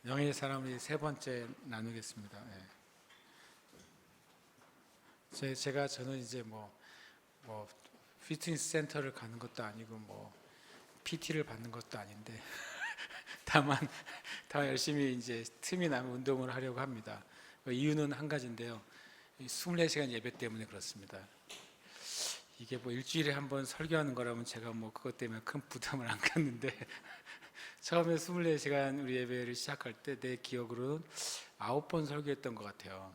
영의 사람이 세 번째 나누겠습니다. 저는 이제 뭐 피트니스 센터를 가는 것도 아니고 뭐 PT를 받는 것도 아닌데 다만 열심히 이제 틈이 나면 운동을 하려고 합니다. 이유는 한 가지인데요. 24시간 예배 때문에 그렇습니다. 이게 뭐 일주일에 한 번 설교하는 거라면 제가 뭐 그것 때문에 큰 부담을 안 갖는데 처음에 24시간 우리 예배를 시작할 때 내 기억으로는 9번 설교했던 것 같아요.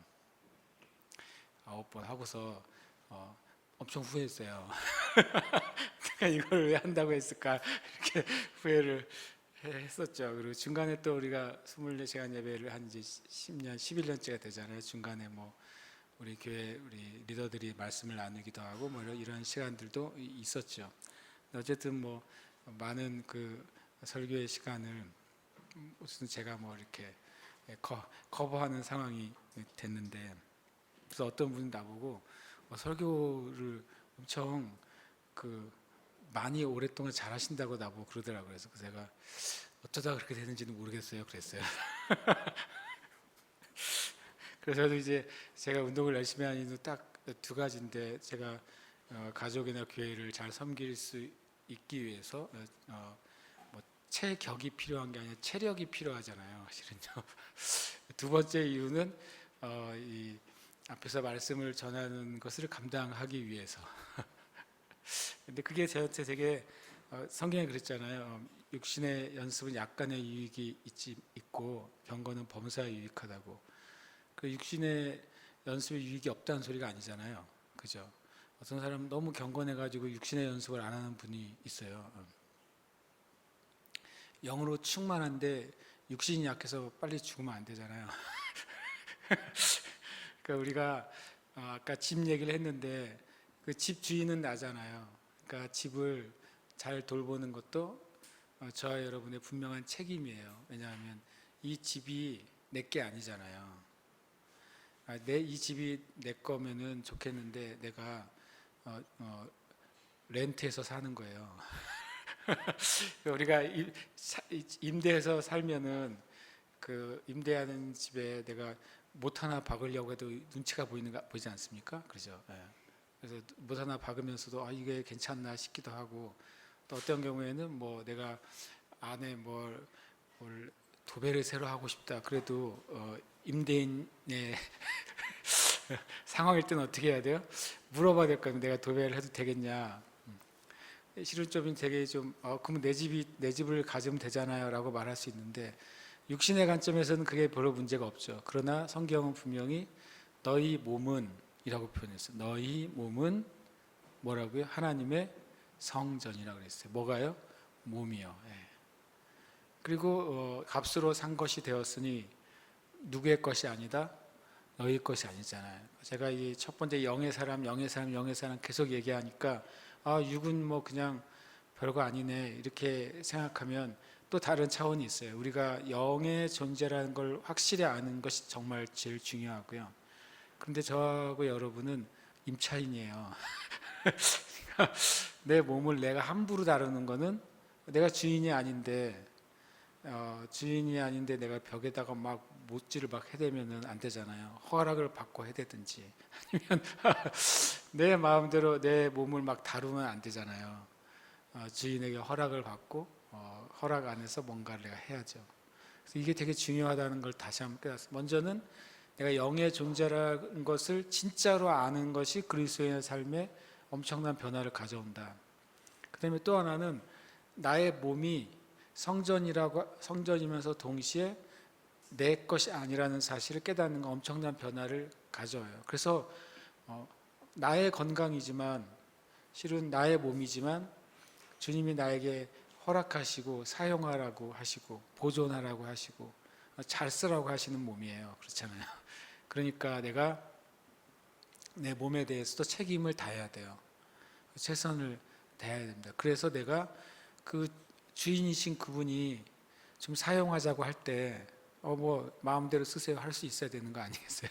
9번 하고서 엄청 후회했어요. 내가 이걸 왜 한다고 했을까 이렇게 후회를 했었죠. 그리고 중간에 또 우리가 24시간 예배를 한 지 10년, 11년째가 되잖아요. 중간에 뭐 우리 교회 우리 리더들이 말씀을 나누기도 하고 뭐 이런 시간들도 있었죠. 어쨌든 뭐 많은 그 설교의 시간을 무슨 제가 뭐 이렇게 커버하는 상황이 됐는데, 그래서 어떤 분이 나보고 설교를 엄청 그 많이 오랫동안 잘하신다고 나보고 그러더라고요. 그래서 제가 어쩌다 그렇게 되는지는 모르겠어요. 그랬어요. 그래서 이제 제가 운동을 열심히 하는 이유는 딱 두 가지인데, 제가 가족이나 교회를 잘 섬길 수 있기 위해서 뭐 체격이 필요한 게 아니라 체력이 필요하잖아요. 실은요. 두 번째 이유는 이 앞에서 말씀을 전하는 것을 감당하기 위해서. 근데 그게 저한테 되게 성경에 그랬잖아요. 육신의 연습은 약간의 유익이 있고 경건은 범사에 유익하다고. 그 육신의 연습에 유익이 없다는 소리가 아니잖아요. 그죠? 어떤 사람은 너무 경건해가지고 육신의 연습을 안 하는 분이 있어요. 영으로 충만한데 육신이 약해서 빨리 죽으면 안 되잖아요. 그러니까 우리가 아까 집 얘기를 했는데 그 집 주인은 나잖아요. 그러니까 집을 잘 돌보는 것도 저와 여러분의 분명한 책임이에요. 왜냐하면 이 집이 내게 아니잖아요. 이 집이 내 거면은 좋겠는데 내가 렌트해서 사는 거예요. 우리가 임대해서 살면은 그 임대하는 집에 내가 못 하나 박으려고 해도 눈치가 보이지 않습니까? 그죠? 예. 그래서 못 하나 박으면서도 이게 괜찮나 싶기도 하고, 또 어떤 경우에는 뭐 내가 안에 뭘 도배를 새로 하고 싶다. 그래도 임대인의 상황일 때는 어떻게 해야 돼요? 물어봐야 될 거 아니에요. 내가 도배를 해도 되겠냐? 실은 좀 되게 그럼 내 집을 가지면 되잖아요라고 말할 수 있는데, 육신의 관점에서는 그게 별로 문제가 없죠. 그러나 성경은 분명히 너희 몸은 이라고 표현했어요. 너희 몸은 뭐라고요? 하나님의 성전이라고 그랬어요. 뭐가요? 몸이요. 예. 그리고 값으로 산 것이 되었으니 누구의 것이 아니다? 너희 것이 아니잖아요. 제가 이 첫 번째 영의 사람 계속 얘기하니까 육은 뭐 그냥 별거 아니네 이렇게 생각하면 또 다른 차원이 있어요. 우리가 영의 존재라는 걸 확실히 아는 것이 정말 제일 중요하고요. 그런데 저하고 여러분은 임차인이에요. 내 몸을 내가 함부로 다루는 거는, 내가 주인이 아닌데 내가 벽에다가 막 못질을 막 해대면은 안 되잖아요. 허락을 받고 해대든지 아니면 내 마음대로 내 몸을 막 다루면 안 되잖아요. 주인에게 허락을 받고 허락 안에서 뭔가를 내가 해야죠. 그래서 이게 되게 중요하다는 걸 다시 한번 깨닫습니다. 먼저는 내가 영의 존재라는 것을 진짜로 아는 것이 그리스도인의 삶에 엄청난 변화를 가져온다. 그 다음에 또 하나는 나의 몸이 성전이면서 동시에 내 것이 아니라는 사실을 깨닫는 건 엄청난 변화를 가져와요. 그래서 나의 건강이지만, 실은 나의 몸이지만 주님이 나에게 허락하시고 사용하라고 하시고 보존하라고 하시고 잘 쓰라고 하시는 몸이에요. 그렇잖아요. 그러니까 내가 내 몸에 대해서도 책임을 다해야 돼요. 최선을 다해야 됩니다. 그래서 내가 그 주인이신 그분이 좀 사용하자고 할 때 뭐 마음대로 쓰세요 할 수 있어야 되는 거 아니겠어요?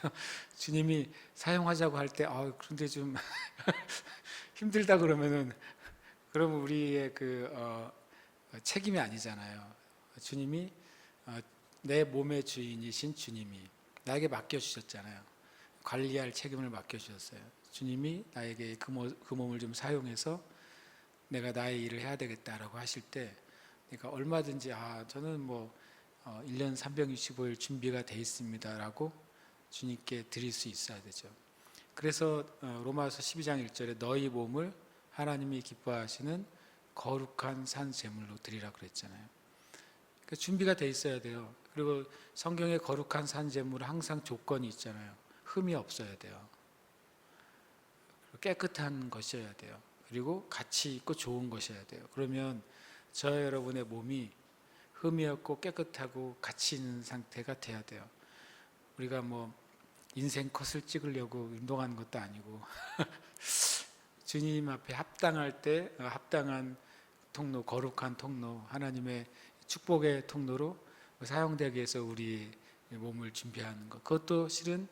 주님이 사용하자고 할 때 그런데 좀 힘들다 그러면은 그러면 우리의 그 책임이 아니잖아요. 주님이 내 몸의 주인이신 주님이 나에게 맡겨주셨잖아요. 관리할 책임을 맡겨주셨어요. 주님이 나에게 그 몸을 좀 사용해서 내가 나의 일을 해야 되겠다라고 하실 때 내가 얼마든지 저는 1년 365일 준비가 돼 있습니다라고 주님께 드릴 수 있어야 되죠. 그래서 로마서 12장 1절에 너희 몸을 하나님이 기뻐하시는 거룩한 산 제물로 드리라 그랬잖아요. 그러니까 준비가 돼 있어야 돼요. 그리고 성경에 거룩한 산 제물은 항상 조건이 있잖아요. 흠이 없어야 돼요. 깨끗한 것이어야 돼요. 그리고 가치 있고 좋은 것이어야 돼요. 그러면 저 여러분의 몸이 흠이 없고 깨끗하고 가치 있는 상태가 돼야 돼요. 우리가 인생 컷을 찍으려고 운동하는 것도 아니고 주님 앞에 합당할 때 합당한 통로, 거룩한 통로, 하나님의 축복의 통로로 사용되기 위해서 우리 몸을 준비하는 것. 그것도 실은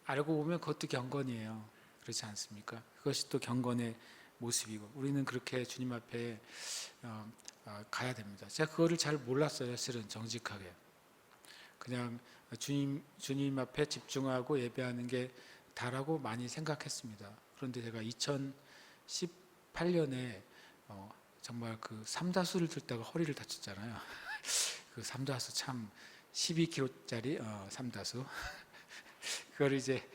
알고 보면 그것도 경건이에요. 그렇지 않습니까? 그것이 또 경건의 모습이고 우리는 그렇게 주님 앞에 가야 됩니다. 제가 그거를 잘 몰랐어요. 실은 정직하게. 그냥 주님 앞에 집중하고 예배하는 게 다라고 많이 생각했습니다. 그런데 제가 2018년에 정말 그 삼다수를 들다가 허리를 다쳤잖아요. 그 삼다수 참 12kg짜리 삼다수. 그걸 이제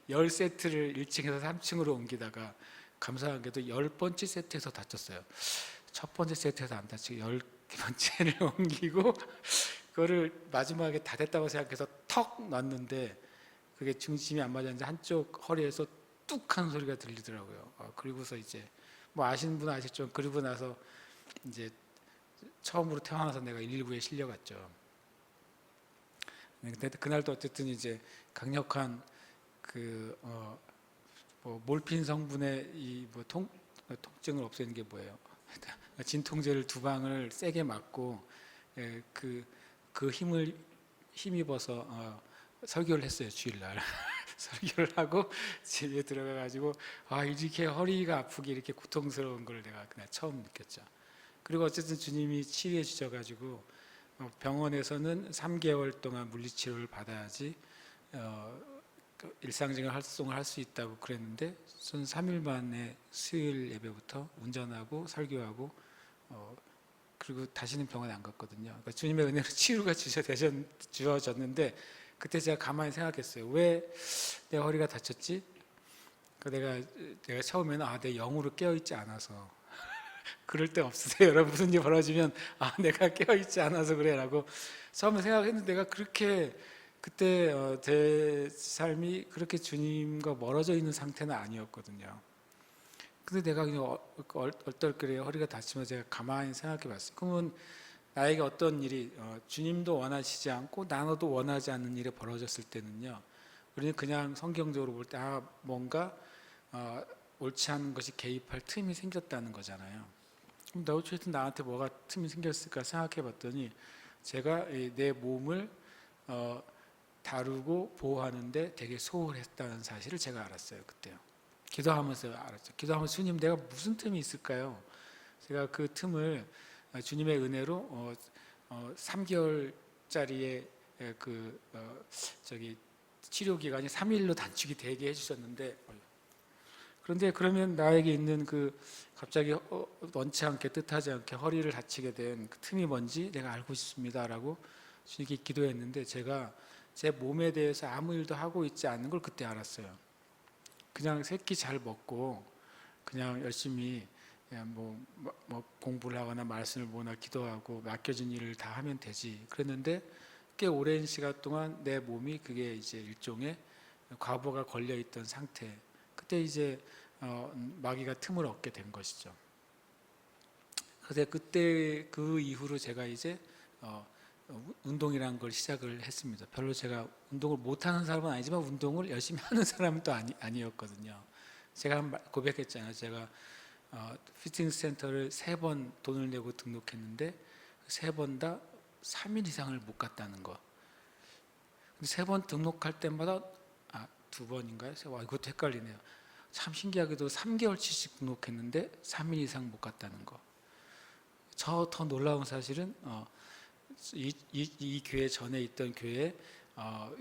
10세트를 1층에서 3층으로 옮기다가 감사하게도 10번째 세트에서 다쳤어요. 첫 번째 세트에서 안 다치고 10번째를 옮기고 그거를 마지막에 다 됐다고 생각해서 턱 놨는데 그게 중심이 안 맞았는데 한쪽 허리에서 뚝 하는 소리가 들리더라고요. 그리고서 이제 아시는 분은 아시겠지만 그리고 나서 이제 처음으로 태어나서 내가 119에 실려갔죠. 근데 그날도 어쨌든 이제 강력한 몰핀 성분의 통증을 없애는 게 뭐예요? 진통제를 2방을 세게 맞고 그 힘입어서 설교를 했어요. 주일날 설교를 하고 집에 들어가가지고 이렇게 허리가 아프게 이렇게 고통스러운 걸 내가 그날 처음 느꼈죠. 그리고 어쨌든 주님이 치유해 주셔가지고 병원에서는 3개월 동안 물리치료를 받아야지 일상적인 활동을 할 수 있다고 그랬는데 저는 3일 만에 수요일 예배부터 운전하고 설교하고 그리고 다시는 병원에 안 갔거든요. 그러니까 주님의 은혜로 치유가 주어졌는데 그때 제가 가만히 생각했어요. 왜 내 허리가 다쳤지? 내가 처음에는 내 영으로 깨어있지 않아서 그럴 때 없으세요? 여러분 무슨 일 벌어지면 내가 깨어있지 않아서 그래 라고 처음에 생각했는데 내가 그렇게 그때 제 삶이 그렇게 주님과 멀어져 있는 상태는 아니었거든요. 근데 내가 그냥 얼떨결에 허리가 다치면 제가 가만히 생각해 봤어요. 그러면 나에게 어떤 일이 주님도 원하시지 않고 나도 원하지 않는 일이 벌어졌을 때는요, 우리는 그냥 성경적으로 볼 때 뭔가 옳지 않은 것이 개입할 틈이 생겼다는 거잖아요. 그럼 어쨌든 나한테 뭐가 틈이 생겼을까 생각해 봤더니 제가 내 몸을 다루고 보호하는데 되게 소홀했다는 사실을 제가 알았어요. 그때요. 기도하면서 알았죠. 기도하면서 주님 내가 무슨 틈이 있을까요? 제가 그 틈을 주님의 은혜로 3개월짜리의 치료 기간이 3일로 단축이 되게 해주셨는데 그런데 그러면 나에게 있는 갑자기 원치 않게 뜻하지 않게 허리를 다치게 된 그 틈이 뭔지 내가 알고 싶습니다라고 주님께 기도했는데 제가 제 몸에 대해서 아무 일도 하고 있지 않는 걸 그때 알았어요. 그냥 새끼 잘 먹고 그냥 열심히 공부를 하거나 말씀을 보거나 기도하고 맡겨진 일을 다 하면 되지. 그랬는데 꽤 오랜 시간 동안 내 몸이 그게 이제 일종의 과부하가 걸려 있던 상태. 그때 이제 마귀가 틈을 얻게 된 것이죠. 그래서 그때 그 이후로 제가 이제 운동이라는 걸 시작을 했습니다. 별로 제가 운동을 못하는 사람은 아니지만 운동을 열심히 하는 사람은 또 아니었거든요. 제가 고백했잖아요. 제가 피트니스 센터를 3번 돈을 내고 등록했는데 3번 다 3일 이상을 못 갔다는 거. 근데 3번 등록할 때마다 2번인가요? 이것도 헷갈리네요. 참 신기하게도 3개월치씩 등록했는데 3일 이상 못 갔다는 거. 더 놀라운 사실은 이 교회 전에 있던 교회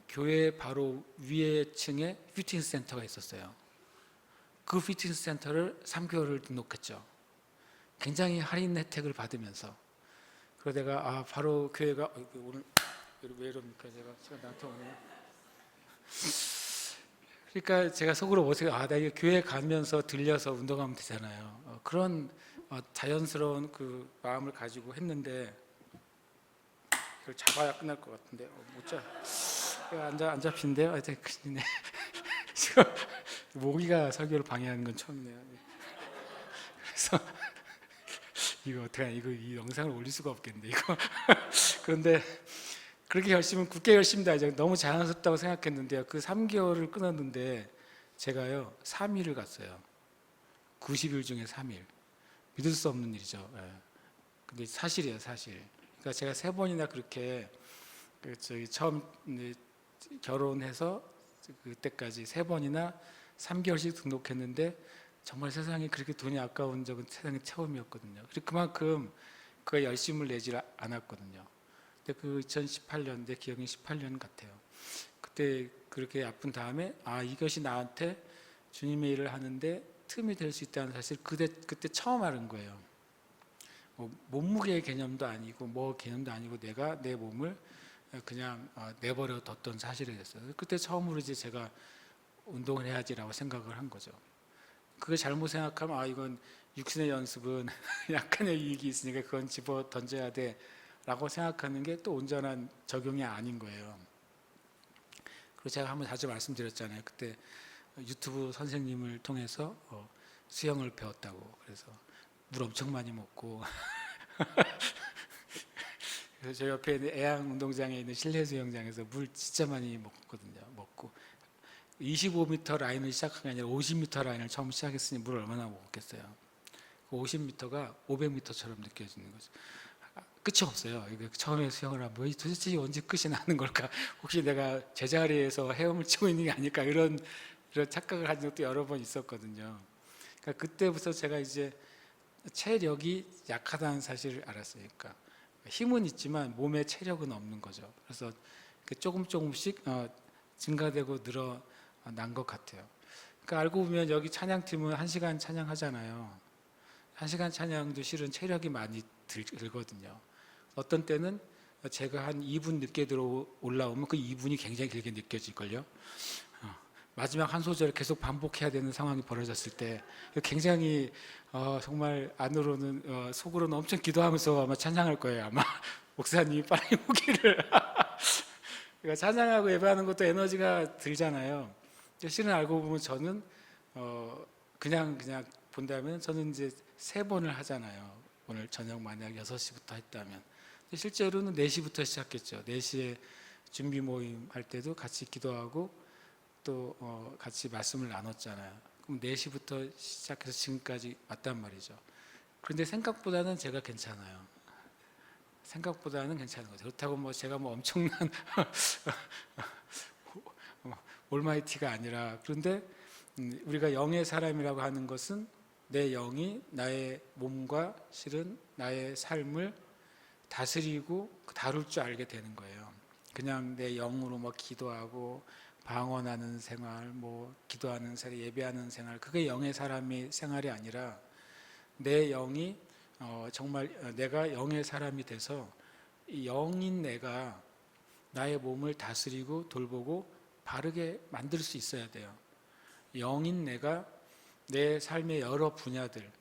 교회 바로 위에 층에 피트니스 센터가 있었어요. 그 피트니스 센터를 3개월을 등록했죠. 굉장히 할인 혜택을 받으면서. 그래서 내가 바로 교회가 오늘 왜 이럽니까? 제가 시간 나한테 오네요. 그러니까 제가 속으로 어떻게 나 이거 교회 가면서 들려서 운동하면 되잖아요. 그런 자연스러운 그 마음을 가지고 했는데 이걸 잡아야 끝날 것 같은데 못 잡. 안 잡힌대요. 하여튼 큰일이네. 지금 모기가 설교를 방해하는 건 처음이네요. 그래서 이거 어떡하냐, 이 영상을 올릴 수가 없겠는데 이거. 그런데 그렇게 열심히 굳게 열심히 다니죠. 너무 자연스럽다고 생각했는데요. 그 3개월을 끊었는데 제가요 3일을 갔어요. 90일 중에 3일. 믿을 수 없는 일이죠. 예. 근데 사실이에요, 사실. 그러니까 제가 3번이나 그렇게 처음 결혼해서 그때까지 3번이나 3개월씩 등록했는데 정말 세상에 그렇게 돈이 아까운 적은 세상에 처음이었거든요. 그리고 그만큼 그에 열심을 내지 않았거든요. 근데 그 2018년, 내 기억이 18년 같아요. 그때 그렇게 아픈 다음에 이것이 나한테 주님의 일을 하는데 틈이 될 수 있다는 사실 그때 처음 알은 거예요. 몸무게의 개념도 아니고 뭐 개념도 아니고 내가 내 몸을 그냥 내버려 뒀던 사실이 됐어요. 그때 처음으로 이제 제가 운동을 해야지라고 생각을 한 거죠. 그걸 잘못 생각하면 이건 육신의 연습은 약간의 이익이 있으니까 그건 집어 던져야 돼 라고 생각하는 게 또 온전한 적용이 아닌 거예요. 그리고 제가 한번 자주 말씀드렸잖아요. 그때 유튜브 선생님을 통해서 수영을 배웠다고. 그래서 물 엄청 많이 먹고 그래서 저 옆에 있는 애양 운동장에 있는 실내 수영장에서 물 진짜 많이 먹거든요. 먹고 25m 라인을 시작한 게 아니라 50m 라인을 처음 시작했으니 물을 얼마나 먹었겠어요. 50m가 500m처럼 느껴지는 거죠. 끝이 없어요. 처음에 수영을 하면 도대체 언제 끝이 나는 걸까? 혹시 내가 제자리에서 헤엄을 치고 있는 게 아닐까? 이런 착각을 한 적도 여러 번 있었거든요. 그러니까 그때부터 제가 이제 체력이 약하다는 사실을 알았어요. 그러니까 힘은 있지만 몸에 체력은 없는 거죠. 그래서 조금씩 증가되고 늘어난 것 같아요. 그러니까 알고 보면 여기 찬양팀은 1시간 찬양하잖아요. 1시간 찬양도 실은 체력이 많이 들거든요. 어떤 때는 제가 한 2분 늦게 올라오면 그 2분이 굉장히 길게 느껴질걸요. 마지막 한 소절을 계속 반복해야 되는 상황이 벌어졌을 때 굉장히 정말 안으로는 속으로는 엄청 기도하면서 아마 찬양할 거예요. 아마 목사님이 빨리 오기를. 그러니까 찬양하고 예배하는 것도 에너지가 들잖아요. 실은 알고 보면 저는 그냥 본다면 저는 이제 3번을 하잖아요. 오늘 저녁 만약 6시부터 했다면 실제로는 4시부터 시작했죠. 4시에 준비 모임 할 때도 같이 기도하고 또 같이 말씀을 나눴잖아요. 그럼 4시부터 시작해서 지금까지 왔단 말이죠. 그런데 생각보다는 제가 괜찮아요. 생각보다는 괜찮은 거죠. 그렇다고 제가 엄청난 올마이티가 아니라, 그런데 우리가 영의 사람이라고 하는 것은 내 영이 나의 몸과 실은 나의 삶을 다스리고 다룰 줄 알게 되는 거예요. 그냥 내 영으로 기도하고 방언하는 생활, 기도하는 생활, 예배하는 생활, 그게 영의 사람의 생활이 아니라 내 영이 정말 내가 영의 사람이 돼서 영인 내가 나의 몸을 다스리고 돌보고 바르게 만들 수 있어야 돼요. 영인 내가 내 삶의 여러 분야들,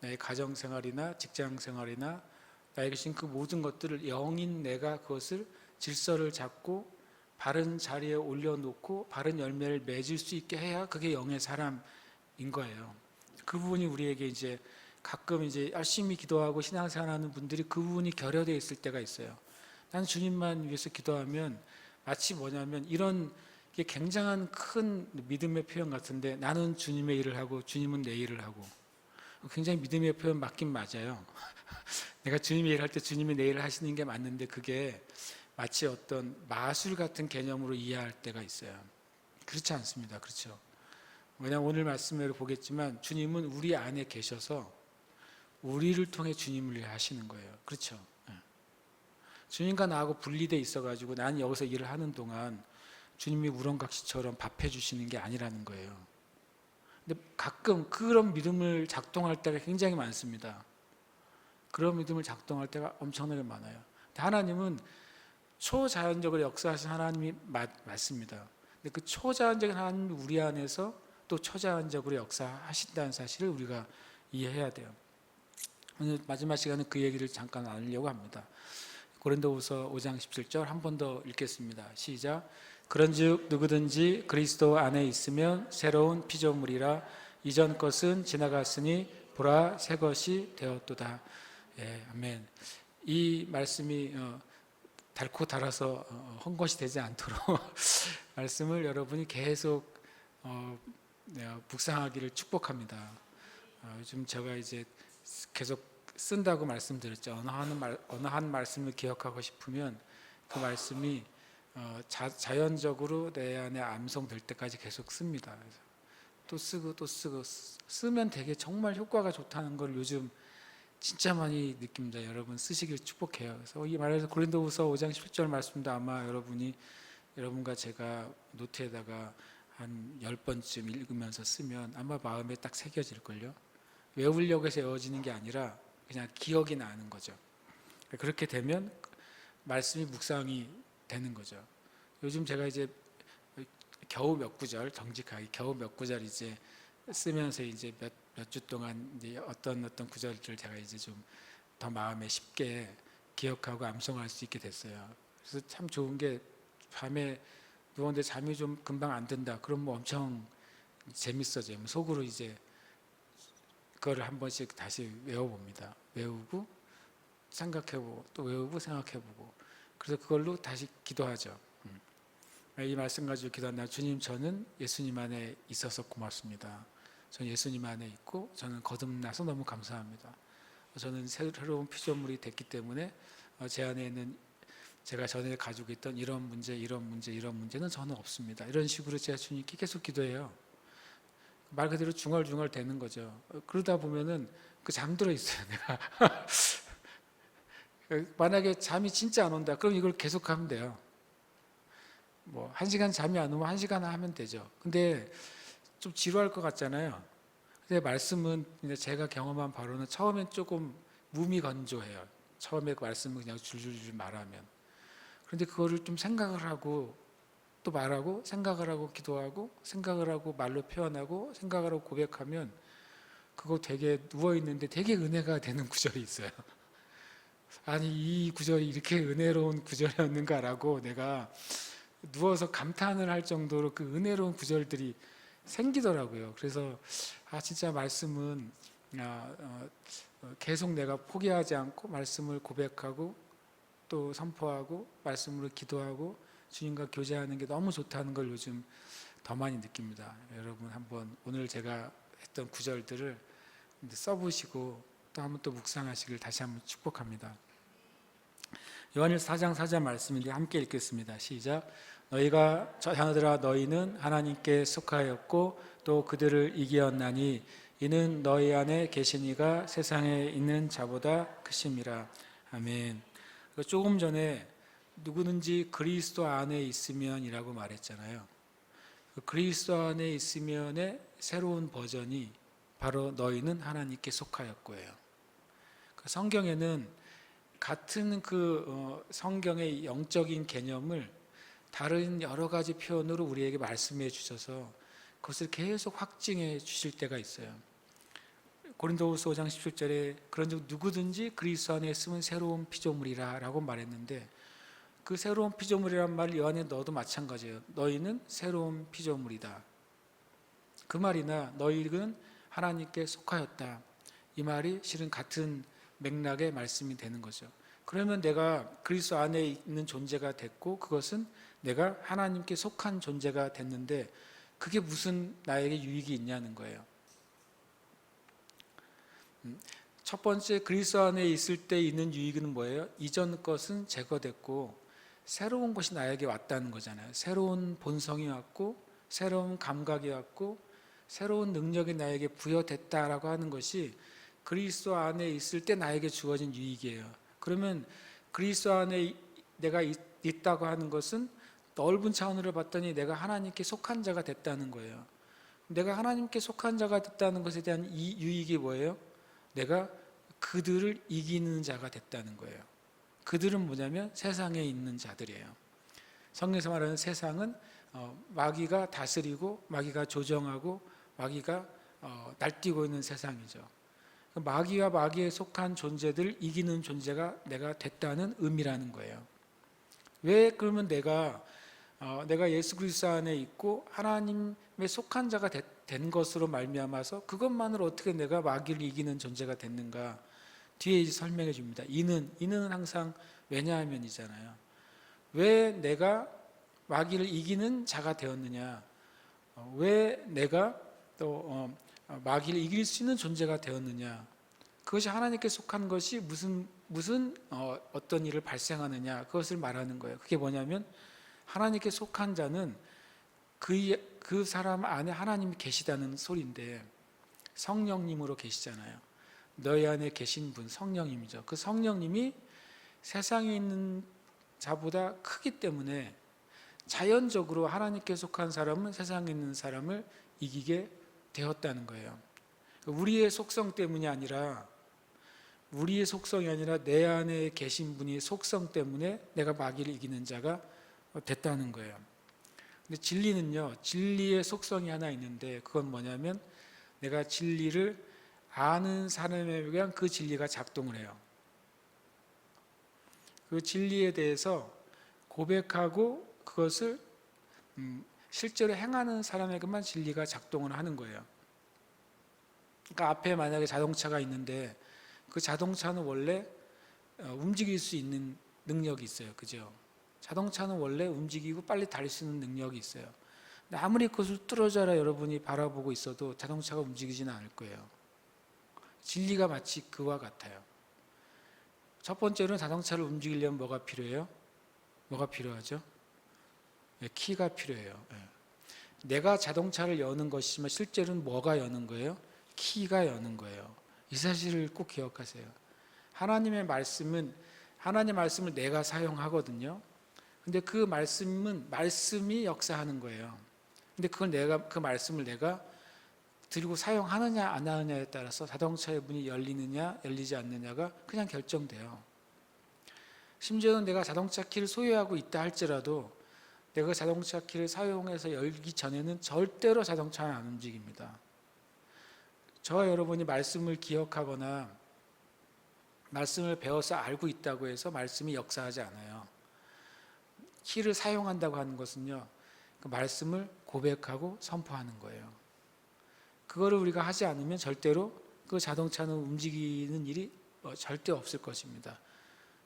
나의 가정생활이나 직장생활이나 나에게 주신 그 모든 것들을 영인 내가 그것을 질서를 잡고 바른 자리에 올려놓고 바른 열매를 맺을 수 있게 해야 그게 영의 사람인 거예요. 그 부분이 우리에게 이제 가끔 이제 열심히 기도하고 신앙생활하는 분들이 그 부분이 결여되어 있을 때가 있어요. 나는 주님만 위해서 기도하면 마치 뭐냐면 이런 게 굉장한 큰 믿음의 표현 같은데 나는 주님의 일을 하고 주님은 내 일을 하고 굉장히 믿음의 표현 맞긴 맞아요. 내가 주님의 일을 할 때 주님이 내 일을 하시는 게 맞는데 그게 마치 어떤 마술 같은 개념으로 이해할 때가 있어요. 그렇지 않습니다. 그렇죠? 왜냐하면 오늘 말씀으로 보겠지만 주님은 우리 안에 계셔서 우리를 통해 주님을 하시는 거예요. 그렇죠? 주님과 나하고 분리돼 있어가지고 난 여기서 일을 하는 동안 주님이 우렁각시처럼 밥해 주시는 게 아니라는 거예요. 근데 가끔 그런 믿음을 작동할 때가 굉장히 많습니다. 그런 믿음을 작동할 때가 엄청나게 많아요. 근데 하나님은 초자연적으로 역사하신 하나님이 맞습니다. 근데 그 초자연적인 하나님이 우리 안에서 또 초자연적으로 역사하신다는 사실을 우리가 이해해야 돼요. 오늘 마지막 시간은 그 얘기를 잠깐 나누려고 합니다. 고린도후서 5장 17절 한 번 더 읽겠습니다. 시작. 그런즉 누구든지 그리스도 안에 있으면 새로운 피조물이라 이전 것은 지나갔으니 보라 새 것이 되었도다. 예, 아멘. 이 말씀이 달고 달아서 헛것이 되지 않도록 말씀을 여러분이 계속 묵상하기를 축복합니다. 요즘 제가 이제 계속 쓴다고 말씀드렸죠. 어느 한 말씀을 기억하고 싶으면 그 말씀이 자연적으로 내 안에 암송될 때까지 계속 씁니다. 그래서 또 쓰고 또 쓰고 쓰면 되게 정말 효과가 좋다는 걸 요즘 진짜 많이 느낍니다. 여러분 쓰시길 축복해요. 그래서 이 말에서 고린도후서 5장 10절 말씀도 아마 여러분과 제가 노트에다가 한 10번쯤 읽으면서 쓰면 아마 마음에 딱 새겨질걸요. 외우려고 해서 외워지는 게 아니라 그냥 기억이 나는 거죠. 그렇게 되면 말씀이 묵상이 되는 거죠. 요즘 제가 이제 겨우 몇 구절, 정직하게 겨우 몇 구절 이제 쓰면서 이제 몇 주 동안 이제 어떤 구절들을 제가 이제 좀 더 마음에 쉽게 기억하고 암송할 수 있게 됐어요. 그래서 참 좋은 게 밤에 누웠는데 잠이 좀 금방 안 든다. 그럼 뭐 엄청 재밌어져요. 속으로 이제 그거를 한 번씩 다시 외워봅니다. 외우고 생각해보고 또 외우고 생각해보고 그래서 그걸로 다시 기도하죠. 이 말씀 가지고 기도한다. 주님, 저는 예수님 안에 있어서 고맙습니다. 저는 예수님 안에 있고 저는 거듭나서 너무 감사합니다. 저는 새로운 피조물이 됐기 때문에 제 안에 있는 제가 전에 가지고 있던 이런 문제는 저는 없습니다. 이런 식으로 제가 주님께 계속 기도해요. 말 그대로 중얼중얼 되는 거죠. 그러다 보면은 그 잠들어 있어요, 내가. 만약에 잠이 진짜 안 온다, 그럼 이걸 계속 하면 돼요. 뭐 1시간 잠이 안 오면 1시간 하면 되죠. 근데 좀 지루할 것 같잖아요. 근데 말씀은 제가 경험한 바로는 처음엔 조금 무미건조해요. 처음에 그 말씀을 그냥 줄줄줄 말하면. 그런데 그거를 좀 생각을 하고 또 말하고 생각을 하고 기도하고 생각을 하고 말로 표현하고 생각을 하고 고백하면 그거 되게 누워있는데 되게 은혜가 되는 구절이 있어요. 아니 이 구절이 이렇게 은혜로운 구절이었는가라고 내가 누워서 감탄을 할 정도로 그 은혜로운 구절들이 생기더라고요. 그래서 진짜 말씀은 계속 내가 포기하지 않고 말씀을 고백하고 또 선포하고 말씀으로 기도하고 주님과 교제하는 게 너무 좋다는 걸 요즘 더 많이 느낍니다. 여러분 한번 오늘 제가 했던 구절들을 써보시고 또 한번 또 묵상하시길 다시 한번 축복합니다. 요한일서 4장 4절 말씀인데 함께 읽겠습니다. 시작. 너희가 자녀들아 너희는 하나님께 속하였고 또 그들을 이기었나니 이는 너희 안에 계신 이가 세상에 있는 자보다 크심이라. 아멘. 조금 전에 누구든지 그리스도 안에 있으면이라고 말했잖아요. 그리스도 안에 있으면의 새로운 버전이 바로 너희는 하나님께 속하였고예요. 성경에는 같은 성경의 영적인 개념을 다른 여러 가지 표현으로 우리에게 말씀해 주셔서 그것을 계속 확증해 주실 때가 있어요. 고린도후서 5장 17절에 그런즉 누구든지 그리스도 안에 있으면 새로운 피조물이라 라고 말했는데 그 새로운 피조물이란 말을 이 안에 넣어도 마찬가지예요. 너희는 새로운 피조물이다. 그 말이나 너희는 하나님께 속하였다. 이 말이 실은 같은 맥락의 말씀이 되는 거죠. 그러면 내가 그리스도 안에 있는 존재가 됐고 그것은 내가 하나님께 속한 존재가 됐는데 그게 무슨 나에게 유익이 있냐는 거예요. 첫 번째 그리스도 안에 있을 때 있는 유익은 뭐예요? 이전 것은 제거됐고 새로운 것이 나에게 왔다는 거잖아요. 새로운 본성이 왔고 새로운 감각이 왔고 새로운 능력이 나에게 부여됐다라고 하는 것이 그리스도 안에 있을 때 나에게 주어진 유익이에요. 그러면 그리스도 안에 내가 있다고 하는 것은 넓은 차원으로 봤더니 내가 하나님께 속한 자가 됐다는 거예요. 내가 하나님께 속한 자가 됐다는 것에 대한 이 유익이 뭐예요? 내가 그들을 이기는 자가 됐다는 거예요. 그들은 뭐냐면 세상에 있는 자들이에요. 성경에서 말하는 세상은 마귀가 다스리고 마귀가 조정하고 마귀가 날뛰고 있는 세상이죠. 마귀와 마귀에 속한 존재들을 이기는 존재가 내가 됐다는 의미라는 거예요. 왜 그러면 내가 예수 그리스도 안에 있고 하나님에 속한 자가 된 것으로 말미암아서 그것만으로 어떻게 내가 마귀를 이기는 존재가 됐는가? 뒤에 이제 설명해 줍니다. 이는 항상 왜냐하면이잖아요. 왜 내가 마귀를 이기는 자가 되었느냐? 왜 내가 또 마귀를 이길 수 있는 존재가 되었느냐? 그것이 하나님께 속한 것이 무슨 어떤 일을 발생하느냐? 그것을 말하는 거예요. 그게 뭐냐면 하나님께 속한 자는 그 사람 안에 하나님이 계시다는 소리인데 성령님으로 계시잖아요. 너희 안에 계신 분 성령님이죠. 그 성령님이 세상에 있는 자보다 크기 때문에 자연적으로 하나님께 속한 사람은 세상에 있는 사람을 이기게 되었다는 거예요. 우리의 속성 때문이 아니라 우리의 속성이 아니라 내 안에 계신 분의 속성 때문에 내가 마귀를 이기는 자가 됐다는 거예요. 근데 진리는요, 진리의 속성이 하나 있는데 그건 뭐냐면 내가 진리를 아는 사람에 의한 그 진리가 작동을 해요. 그 진리에 대해서 고백하고 그것을 실제로 행하는 사람에게만 진리가 작동을 하는 거예요. 그러니까 앞에 만약에 자동차가 있는데 그 자동차는 원래 움직일 수 있는 능력이 있어요. 그죠? 자동차는 원래 움직이고 빨리 달릴 수 있는 능력이 있어요. 근데 아무리 그것을 뚫어져라 여러분이 바라보고 있어도 자동차가 움직이지는 않을 거예요. 진리가 마치 그와 같아요. 첫 번째로는 자동차를 움직이려면 뭐가 필요해요? 뭐가 필요하죠? 키가 필요해요. 내가 자동차를 여는 것이지만 실제로는 뭐가 여는 거예요? 키가 여는 거예요. 이 사실을 꼭 기억하세요. 하나님의 말씀을 내가 사용하거든요. 근데 그 말씀이 역사하는 거예요. 근데 그 말씀을 내가 들고 사용하느냐 안 하느냐에 따라서 자동차의 문이 열리느냐 열리지 않느냐가 그냥 결정돼요. 심지어는 내가 자동차 키를 소유하고 있다 할지라도 내가 자동차 키를 사용해서 열기 전에는 절대로 자동차는 안 움직입니다. 저와 여러분이 말씀을 기억하거나 말씀을 배워서 알고 있다고 해서 말씀이 역사하지 않아요. 키를 사용한다고 하는 것은요, 그 말씀을 고백하고 선포하는 거예요. 그거를 우리가 하지 않으면 절대로 그 자동차는 움직이는 일이 절대 없을 것입니다.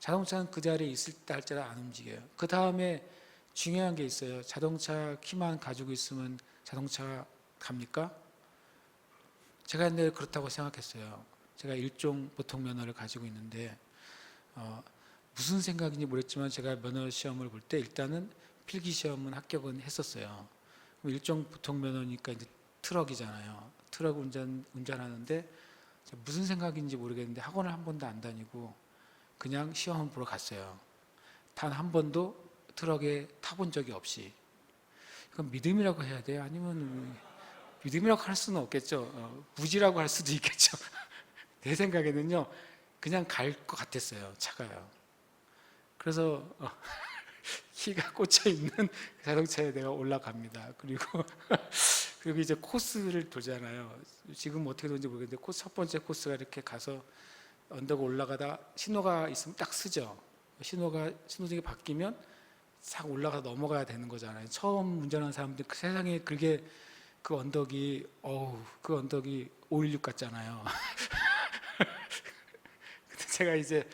자동차는 그 자리에 있을 때 할지라도 안 움직여요. 그 다음에 중요한 게 있어요. 자동차 키만 가지고 있으면 자동차가 갑니까? 제가 옛날에 그렇다고 생각했어요. 제가 일종 보통 면허를 가지고 있는데 무슨 생각인지 모르겠지만 제가 면허 시험을 볼 때 일단은 필기 시험은 합격은 했었어요. 일종 보통 면허니까 이제 트럭이잖아요. 트럭 운전하는데 무슨 생각인지 모르겠는데 학원을 한 번도 안 다니고 그냥 시험을 보러 갔어요. 단 한 번도 트럭에 타본 적이 없이. 이건 믿음이라고 해야 돼요? 아니면 믿음이라고 할 수는 없겠죠. 무지라고 할 수도 있겠죠. 내 생각에는요, 그냥 갈 것 같았어요. 차가요. 그래서 키가 꽂혀 있는 자동차에 내가 올라갑니다. 그리고 이제 코스를 돌잖아요. 지금 어떻게 도는지 모르겠는데 첫 번째 코스가 이렇게 가서 언덕 올라가다 신호가 있으면 딱 쓰죠. 신호등이 바뀌면 싹 올라가 넘어가야 되는 거잖아요. 처음 운전하는 사람들 세상에 그게 그 언덕이 516 같잖아요. 근데 제가 이제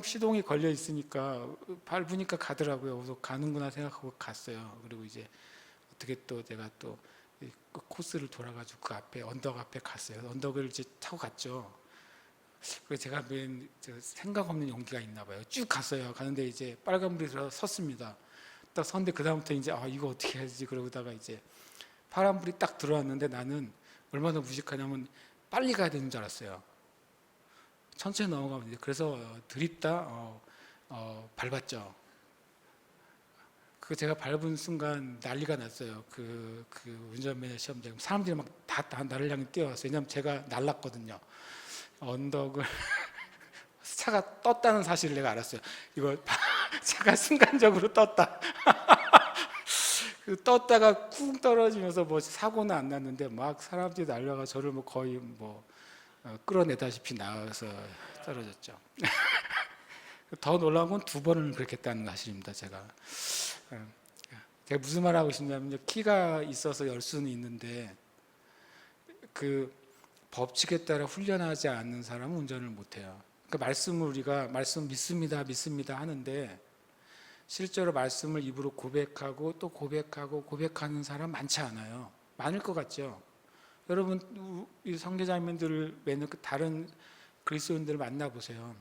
시동이 걸려 있으니까 밟으니까 가더라고요. 그래서 가는구나 생각하고 갔어요. 그리고 이제 어떻게 또 내가 또 그 코스를 돌아가지고 그 앞에 언덕 앞에 갔어요. 언덕을 이제 타고 갔죠. 그래서 제가 생각 없는 용기가 있나 봐요. 쭉 갔어요. 가는데 이제 빨간불이 들어서 섰습니다. 딱 섰는데 그 다음부터 이제 이거 어떻게 해야지 그러다가 이제 파란불이 딱 들어왔는데 나는 얼마나 무식하냐면 빨리 가야 되는 줄 알았어요. 천천히 넘어가면 돼. 그래서 드립다 밟았죠. 그 제가 밟은 순간 난리가 났어요. 그 운전면허 시험장 사람들이 막 다 나를 향해 뛰어왔어요. 왜냐하면 제가 날랐거든요. 언덕을 차가 떴다는 사실을 내가 알았어요. 이거 차가 순간적으로 떴다. 떴다가 쿵 떨어지면서 뭐 사고는 안 났는데 막 사람들이 날려가 저를 뭐 거의 뭐 끌어내다시피 나와서 떨어졌죠. 더 놀라운 건 두 번을 그렇게 했다는 사실입니다. 제가 무슨 말 하고 싶냐면요, 키가 있어서 열 수는 있는데 그 법칙에 따라 훈련하지 않는 사람은 운전을 못해요. 그러니까 말씀을 우리가 말씀 믿습니다 하는데 실제로 말씀을 입으로 고백하고 또 고백하고 고백하는 사람 많지 않아요. 많을 것 같죠. 여러분 이 선교자님들을 외는 다른 그리스도인들을 만나보세요.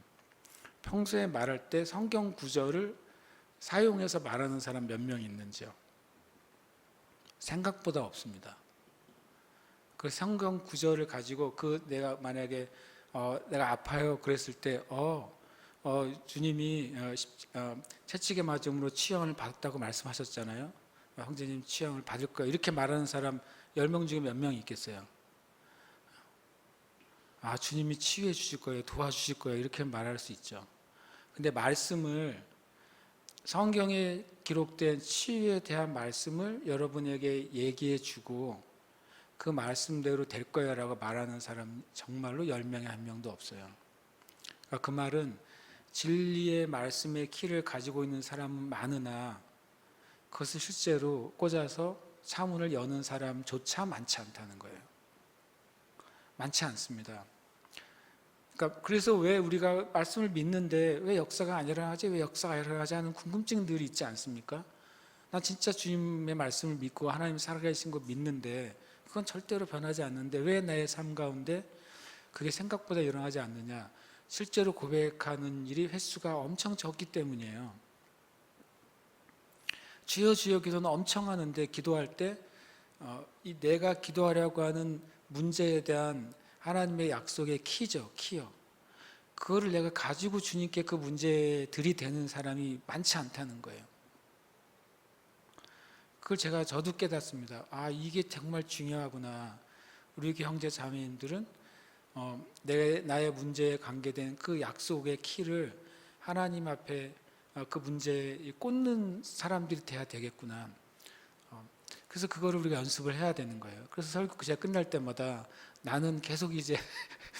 평소에 말할 때 성경 구절을 사용해서 말하는 사람 몇 명 있는지요? 생각보다 없습니다. 그 성경 구절을 가지고 내가 만약에 내가 아파요 그랬을 때 주님이 채찍에 맞음으로 치형을 받았다고 말씀하셨잖아요. 형제님 치형을 받을 거예요. 이렇게 말하는 사람 10명 중에 몇 명이 있겠어요? 주님이 치유해 주실 거예요. 도와주실 거예요. 이렇게 말할 수 있죠. 근데 말씀을 성경에 기록된 치유에 대한 말씀을 여러분에게 얘기해 주고 그 말씀대로 될 거야 라고 말하는 사람 정말로 10명에 1명도 없어요. 그러니까 그 말은 진리의 말씀의 키를 가지고 있는 사람은 많으나 그것을 실제로 꽂아서 차문을 여는 사람조차 많지 않다는 거예요. 많지 않습니다. 그러니까 그래서 왜 우리가 말씀을 믿는데 왜 역사가 안 일어나지? 왜 역사가 안 일어나지? 하는 궁금증들이 있지 않습니까? 나 진짜 주님의 말씀을 믿고 하나님 살아계신 거 믿는데 그건 절대로 변하지 않는데 왜 나의 삶 가운데 그게 생각보다 일어나지 않느냐? 실제로 고백하는 일이 횟수가 엄청 적기 때문이에요. 주여 주여 기도는 엄청 하는데 기도할 때 내가 기도하려고 하는 문제에 대한 하나님의 약속의 키죠. 그거를 내가 가지고 주님께 그 문제에 들이대는 사람이 많지 않다는 거예요. 그걸 저도 깨닫습니다. 이게 정말 중요하구나. 우리 형제 자매님들은 나의 문제에 관계된 그 약속의 키를 하나님 앞에 그 문제에 꽂는 사람들이 돼야 되겠구나. 그래서 그거를 우리가 연습을 해야 되는 거예요. 그래서 설교 제가 끝날 때마다 나는 계속 이제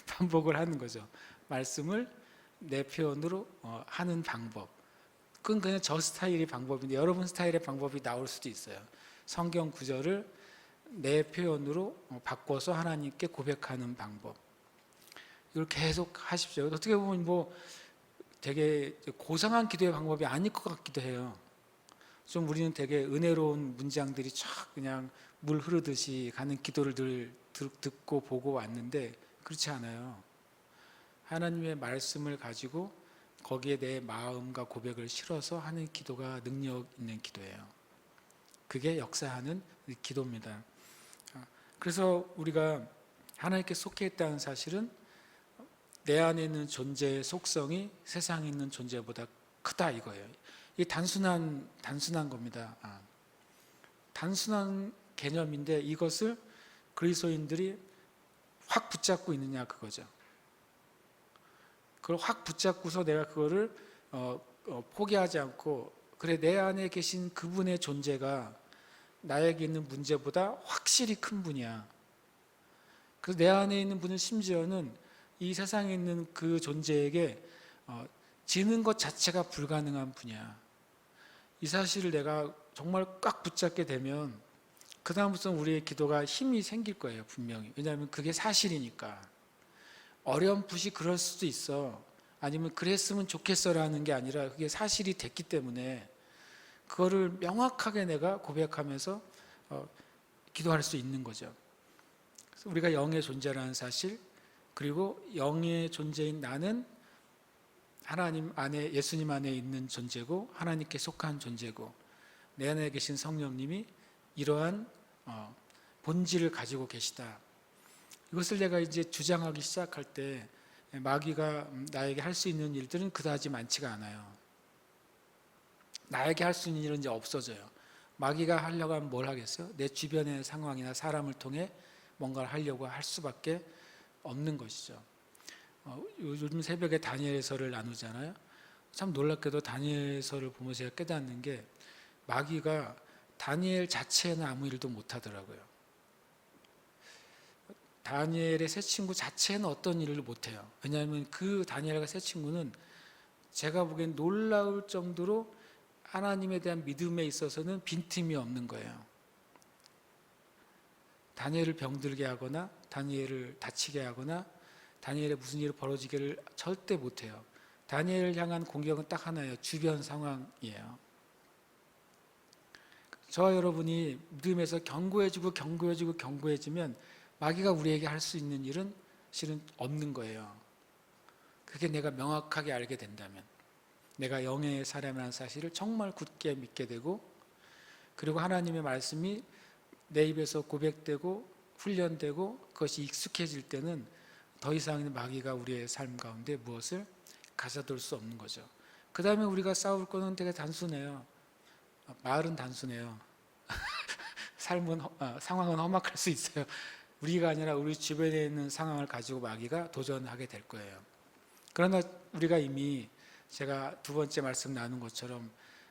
반복을 하는 거죠. 말씀을 내 표현으로 하는 방법. 그건 그냥 저 스타일의 방법인데 여러분 스타일의 방법이 나올 수도 있어요. 성경 구절을 내 표현으로 바꿔서 하나님께 고백하는 방법. 이걸 계속 하십시오. 어떻게 보면 뭐 되게 고상한 기도의 방법이 아닐 것 같기도 해요. 좀 우리는 되게 은혜로운 문장들이 쫙 그냥 물 흐르듯이 가는 기도를 늘 듣고 보고 왔는데 그렇지 않아요. 하나님의 말씀을 가지고 거기에 내 마음과 고백을 실어서 하는 기도가 능력 있는 기도예요. 그게 역사하는 기도입니다. 그래서 우리가 하나님께 속해 있다는 사실은 내 안에 있는 존재의 속성이 세상에 있는 존재보다 크다 이거예요. 이게 단순한 겁니다. 단순한 개념인데 이것을 그리스도인들이 확 붙잡고 있느냐 그거죠. 그걸 확 붙잡고서 내가 그거를 포기하지 않고 그래 내 안에 계신 그분의 존재가 나에게 있는 문제보다 확실히 큰 분이야. 그래서 내 안에 있는 분은 심지어는 이 세상에 있는 그 존재에게 지는 것 자체가 불가능한 분이야. 이 사실을 내가 정말 꽉 붙잡게 되면 그 다음부터 우리의 기도가 힘이 생길 거예요. 분명히. 왜냐하면 그게 사실이니까. 어렴풋이 그럴 수도 있어. 아니면 그랬으면 좋겠어라는 게 아니라 그게 사실이 됐기 때문에 그거를 명확하게 내가 고백하면서 기도할 수 있는 거죠. 그래서 우리가 영의 존재라는 사실, 그리고 영의 존재인 나는 하나님 안에, 예수님 안에 있는 존재고 하나님께 속한 존재고 내 안에 계신 성령님이 이러한 본질을 가지고 계시다. 이것을 내가 이제 주장하기 시작할 때 마귀가 나에게 할 수 있는 일들은 그다지 많지가 않아요. 나에게 할 수 있는 일은 이제 없어져요. 마귀가 하려고 하면 뭘 하겠어요? 내 주변의 상황이나 사람을 통해 뭔가를 하려고 할 수밖에 없는 것이죠. 요즘 새벽에 다니엘서를 나누잖아요. 참 놀랍게도 다니엘서를 보면서 제가 깨닫는 게 마귀가 다니엘 자체는 아무 일도 못하더라고요. 다니엘의 새 친구 자체는 어떤 일을 못해요. 왜냐하면 그 다니엘과 새 친구는 제가 보기엔 놀라울 정도로 하나님에 대한 믿음에 있어서는 빈틈이 없는 거예요. 다니엘을 병들게 하거나 다니엘을 다치게 하거나 다니엘의 무슨 일이 벌어지기를 절대 못해요. 다니엘을 향한 공격은 딱 하나예요. 주변 상황이에요. 저와 여러분이 믿음에서 견고해지면 마귀가 우리에게 할 수 있는 일은 실은 없는 거예요. 그게 내가 명확하게 알게 된다면, 내가 영의 사람이라는 사실을 정말 굳게 믿게 되고, 그리고 하나님의 말씀이 내 입에서 고백되고 훈련되고 그것이 익숙해질 때는 더 이상 마귀가 우리의 삶 가운데 무엇을 가져둘 수 없는 거죠. 그 다음에 우리가 싸울 거는 되게 단순해요. 말은 단순해요. 상황은 험악할 수 있어요. 우리가 아니라 우리 주변에 있는 상황을 가지고 마귀가 도전하게 될 거예요. 그러나 우리가 이미 제가 두 번째 말씀 나눈 것처럼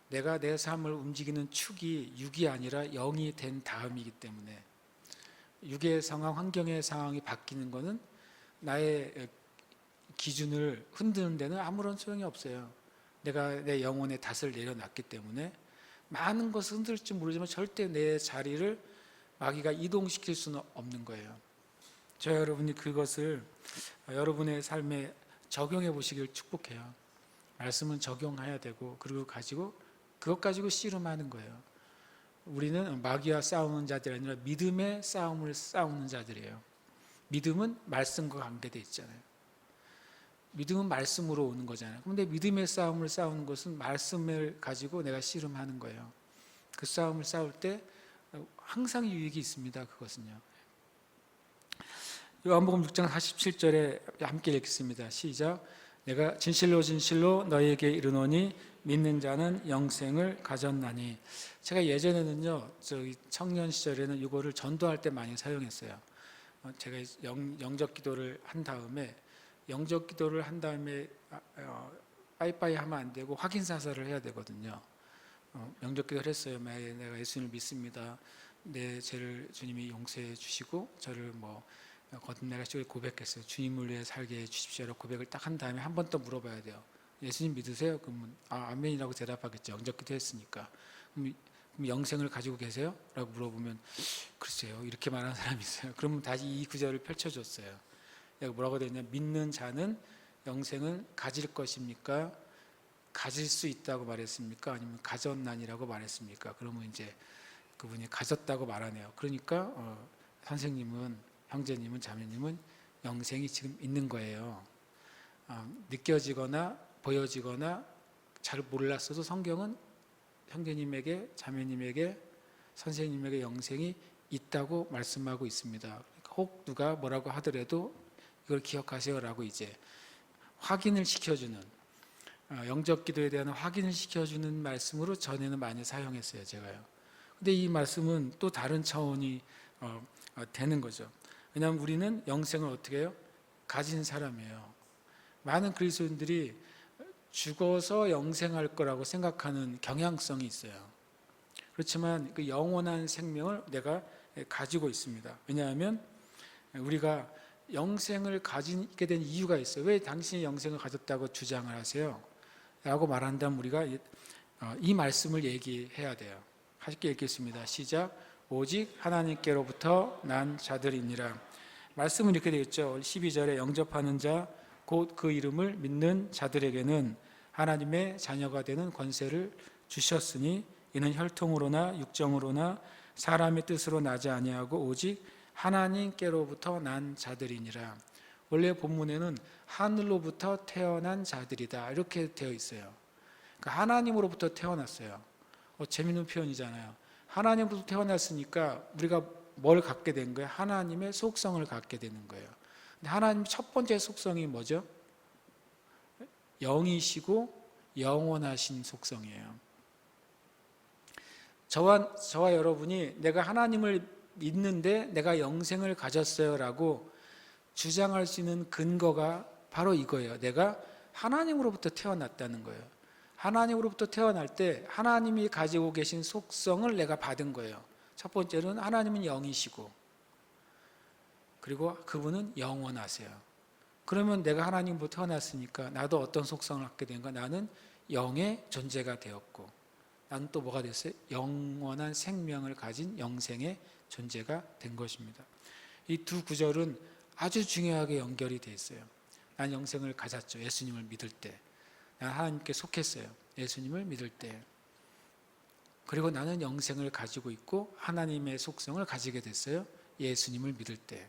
내가 내 삶을 움직이는 축이 육이 아니라 영이 된 다음이기 때문에 육의 상황, 환경의 상황이 바뀌는 것은 나의 기준을 흔드는 데는 아무런 소용이 없어요. 내가 내 영혼의 닷을 내려놨기 때문에 많은 것을 흔들지 모르지만 절대 내 자리를 마귀가 이동시킬 수는 없는 거예요. 저 여러분이 그것을 여러분의 삶에 적용해 보시길 축복해요. 말씀은 적용해야 되고 그리고 그것 가지고 씨름하는 거예요. 우리는 마귀와 싸우는 자들이 아니라 믿음의 싸움을 싸우는 자들이에요. 믿음은 말씀과 관계되어 있잖아요. 믿음은 말씀으로 오는 거잖아요. 그런데 믿음의 싸움을 싸우는 것은 말씀을 가지고 내가 씨름하는 거예요. 그 싸움을 싸울 때 항상 유익이 있습니다. 그것은요. 요한복음 6장 47절에 함께 읽겠습니다. 시작. 내가 진실로 진실로 너희에게 이르노니 믿는 자는 영생을 가졌나니. 제가 예전에는요, 청년 시절에는 이거를 전도할 때 많이 사용했어요. 제가 영접 기도를 한 다음에 빠이빠이 하면 안 되고 확인 사살을 해야 되거든요. 영접 기도를 했어요. 내가 예수님을 믿습니다. 내 죄를 주님이 용서해 주시고 저를 거듭나가 고백했어요. 주님을 위해 살게 해 주십시오라고 고백을 딱 한 다음에 한 번 더 물어봐야 돼요. 예수님 믿으세요? 그러면 아멘이라고 대답하겠죠. 영접 기도 했으니까. 그럼 영생을 가지고 계세요? 라고 물어보면 글쎄요, 이렇게 말하는 사람이 있어요. 그러면 다시 이 구절을 펼쳐줬어요. 뭐라고 되어 있냐? 믿는 자는 영생을 가질 것입니까? 가질 수 있다고 말했습니까? 아니면 가졌나니라고 말했습니까? 그러면 이제 그분이 가졌다고 말하네요. 그러니까 선생님은, 형제님은, 자매님은 영생이 지금 있는 거예요. 느껴지거나 보여지거나 잘 몰랐어도 성경은 형제님에게, 자매님에게, 선생님에게 영생이 있다고 말씀하고 있습니다. 그러니까 혹 누가 뭐라고 하더라도 이걸 기억하세요라고 이제 확인을 시켜주는, 영접 기도에 대한 확인을 시켜주는 말씀으로 전에는 많이 사용했어요, 제가요. 근데 이 말씀은 또 다른 차원이 되는 거죠. 왜냐하면 우리는 영생을 어떻게 해요? 가진 사람이에요. 많은 그리스도인들이 죽어서 영생할 거라고 생각하는 경향성이 있어요. 그렇지만 그 영원한 생명을 내가 가지고 있습니다. 왜냐하면 우리가 영생을 가지게 된 이유가 있어요. 왜 당신이 영생을 가졌다고 주장을 하세요? 라고 말한다면 우리가 이 말씀을 얘기해야 돼요. 함께 읽겠습니다. 시작. 오직 하나님께로부터 난 자들이니라. 말씀은 이렇게 되겠죠. 12절에 영접하는 자 곧 그 이름을 믿는 자들에게는 하나님의 자녀가 되는 권세를 주셨으니 이는 혈통으로나 육정으로나 사람의 뜻으로 나지 아니하고 오직 하나님께로부터 난 자들이니라. 원래 본문에는 하늘로부터 태어난 자들이다 이렇게 되어 있어요. 그러니까 하나님으로부터 태어났어요. 재미있는 표현이잖아요. 하나님으로부터 태어났으니까 우리가 뭘 갖게 된 거예요? 하나님의 속성을 갖게 되는 거예요. 근데 하나님 첫 번째 속성이 뭐죠? 영이시고 영원하신 속성이에요. 저와 여러분이 내가 하나님을 믿는데 내가 영생을 가졌어요라고 주장할 수 있는 근거가 바로 이거예요. 내가 하나님으로부터 태어났다는 거예요. 하나님으로부터 태어날 때 하나님이 가지고 계신 속성을 내가 받은 거예요. 첫 번째는 하나님은 영이시고, 그리고 그분은 영원하세요. 그러면 내가 하나님부터 태어났으니까 나도 어떤 속성을 갖게 된가? 나는 영의 존재가 되었고, 나는 또 뭐가 됐어요? 영원한 생명을 가진 영생의 존재가 된 것입니다. 이 두 구절은 아주 중요하게 연결이 되어 있어요. 난 영생을 가졌죠. 예수님을 믿을 때. 난 하나님께 속했어요. 예수님을 믿을 때. 그리고 나는 영생을 가지고 있고 하나님의 속성을 가지게 됐어요. 예수님을 믿을 때.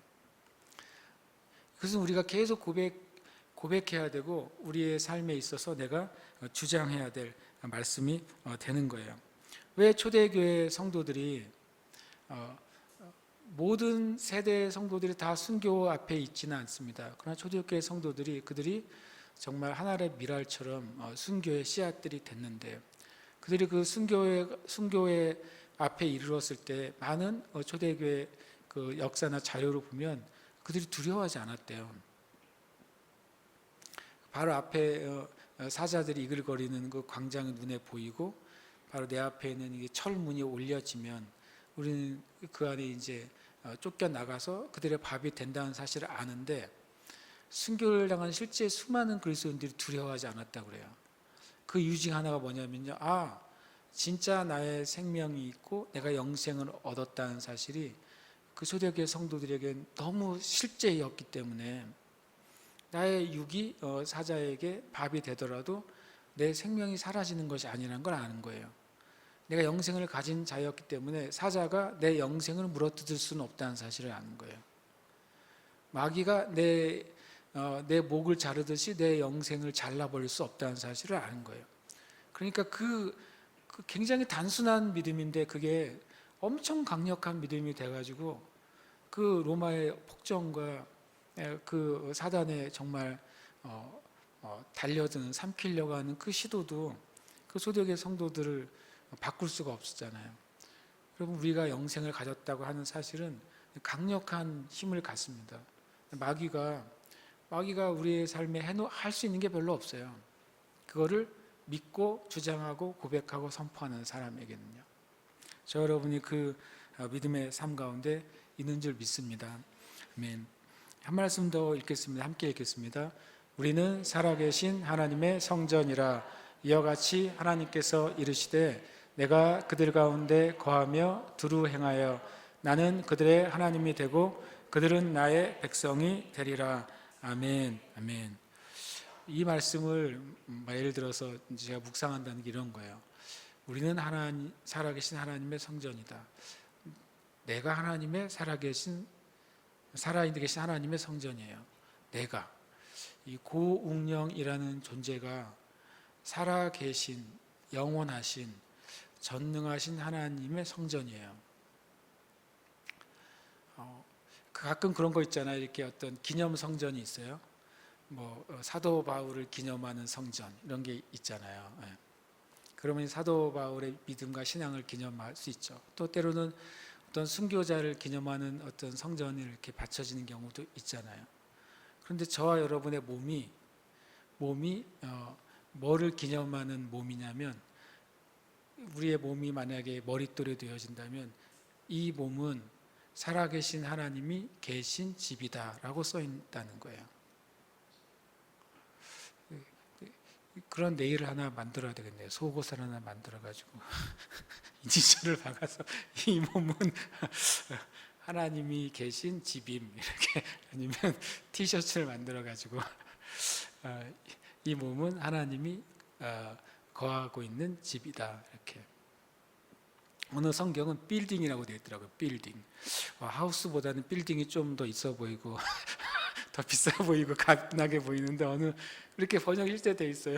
그것은 우리가 계속 고백해야 되고 우리의 삶에 있어서 내가 주장해야 될 말씀이 되는 거예요. 왜 초대교회 성도들이 모든 세대 성도들이 다 순교 앞에 있지는 않습니다. 그러나 초대교회 성도들이 그들이 정말 하나의 미랄처럼 순교의 씨앗들이 됐는데, 그들이 그 순교의 앞에 이르렀을 때 많은 초대교회 그 역사나 자료를 보면 그들이 두려워하지 않았대요. 바로 앞에 사자들이 이글거리는 그 광장이 눈에 보이고 바로 내 앞에 있는 이 철문이 올려지면 우리는 그 안에 이제 쫓겨나가서 그들의 밥이 된다는 사실을 아는데, 순교를 당한 실제 수많은 그리스도인들이 두려워하지 않았다고 그래요. 그 이유 중 하나가 뭐냐면요, 진짜 나의 생명이 있고 내가 영생을 얻었다는 사실이 그 초대교회 성도들에게 너무 실제였기 때문에 나의 육이 사자에게 밥이 되더라도 내 생명이 사라지는 것이 아니라는 걸 아는 거예요. 내가 영생을 가진 자였기 때문에 사자가 내 영생을 물어뜯을 수는 없다는 사실을 아는 거예요. 마귀가 내 목을 자르듯이 내 영생을 잘라버릴 수 없다는 사실을 아는 거예요. 그러니까 그 굉장히 단순한 믿음인데 그게 엄청 강력한 믿음이 돼가지고 그 로마의 폭정과 그 사단의 정말 달려드는 삼키려고 하는 그 시도도 그 초대교회 성도들을 바꿀 수가 없었잖아요. 여러분, 우리가 영생을 가졌다고 하는 사실은 강력한 힘을 갖습니다. 마귀가 우리의 삶에 할 수 있는 게 별로 없어요. 그거를 믿고 주장하고 고백하고 선포하는 사람에게는요. 저 여러분이 그 믿음의 삶 가운데 있는 줄 믿습니다. 아멘. 한 말씀 더 읽겠습니다. 함께 읽겠습니다. 우리는 살아계신 하나님의 성전이라. 이와 같이 하나님께서 이르시되 내가 그들 가운데 거하며 두루 행하여 나는 그들의 하나님이 되고 그들은 나의 백성이 되리라. 아멘. 아멘. 이 말씀을 예를 들어서 제가 묵상한다는 게 이런 거예요. 우리는 살아계신 하나님의 성전이다. 내가 하나님의 살아계신 하나님의 성전이에요. 내가 이 고웅령이라는 존재가 살아계신 영원하신 전능하신 하나님의 성전이에요. 가끔 그런 거 있잖아요. 이렇게 어떤 기념 성전이 있어요. 사도 바울을 기념하는 성전 이런 게 있잖아요. 그러면 사도 바울의 믿음과 신앙을 기념할 수 있죠. 또 때로는 어떤 순교자를 기념하는 어떤 성전이 이렇게 받쳐지는 경우도 있잖아요. 그런데 저와 여러분의 몸이 뭐를 기념하는 몸이냐면, 우리의 몸이 만약에 머릿돌이 되어진다면 이 몸은 살아계신 하나님이 계신 집이다라고 써 있다는 거예요. 그런 네일을 하나 만들어야 되겠네요. 속옷을 하나 만들어가지고 이니셜을 박아서 이 몸은 하나님이 계신 집임 이렇게, 아니면 티셔츠를 만들어가지고 이 몸은 하나님이 거하고 있는 집이다 이렇게. 어느 성경은 빌딩이라고 되어 있더라고요. 빌딩. 하우스보다는 빌딩이 좀 더 있어 보이고 더 비싸 보이고 갓나게 보이는데 이렇게 번역 일제되어 있어요.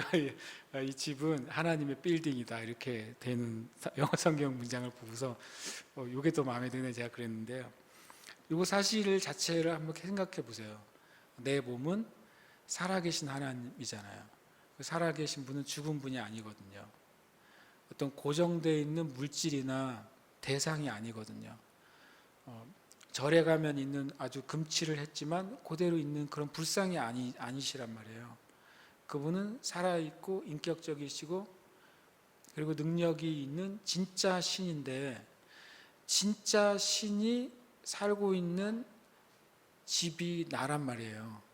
이 집은 하나님의 빌딩이다 이렇게 되는 영어 성경 문장을 보고서 이게 더 마음에 드네 제가 그랬는데요. 이 사실 자체를 한번 생각해 보세요. 내 몸은 살아계신 하나님이잖아요. 살아계신 분은 죽은 분이 아니거든요. 어떤 고정되어 있는 물질이나 대상이 아니거든요. 절에 가면 있는 아주 금치를 했지만 그대로 있는 그런 불상이 아니시란 말이에요. 그분은 살아있고 인격적이시고 그리고 능력이 있는 진짜 신인데, 진짜 신이 살고 있는 집이 나란 말이에요.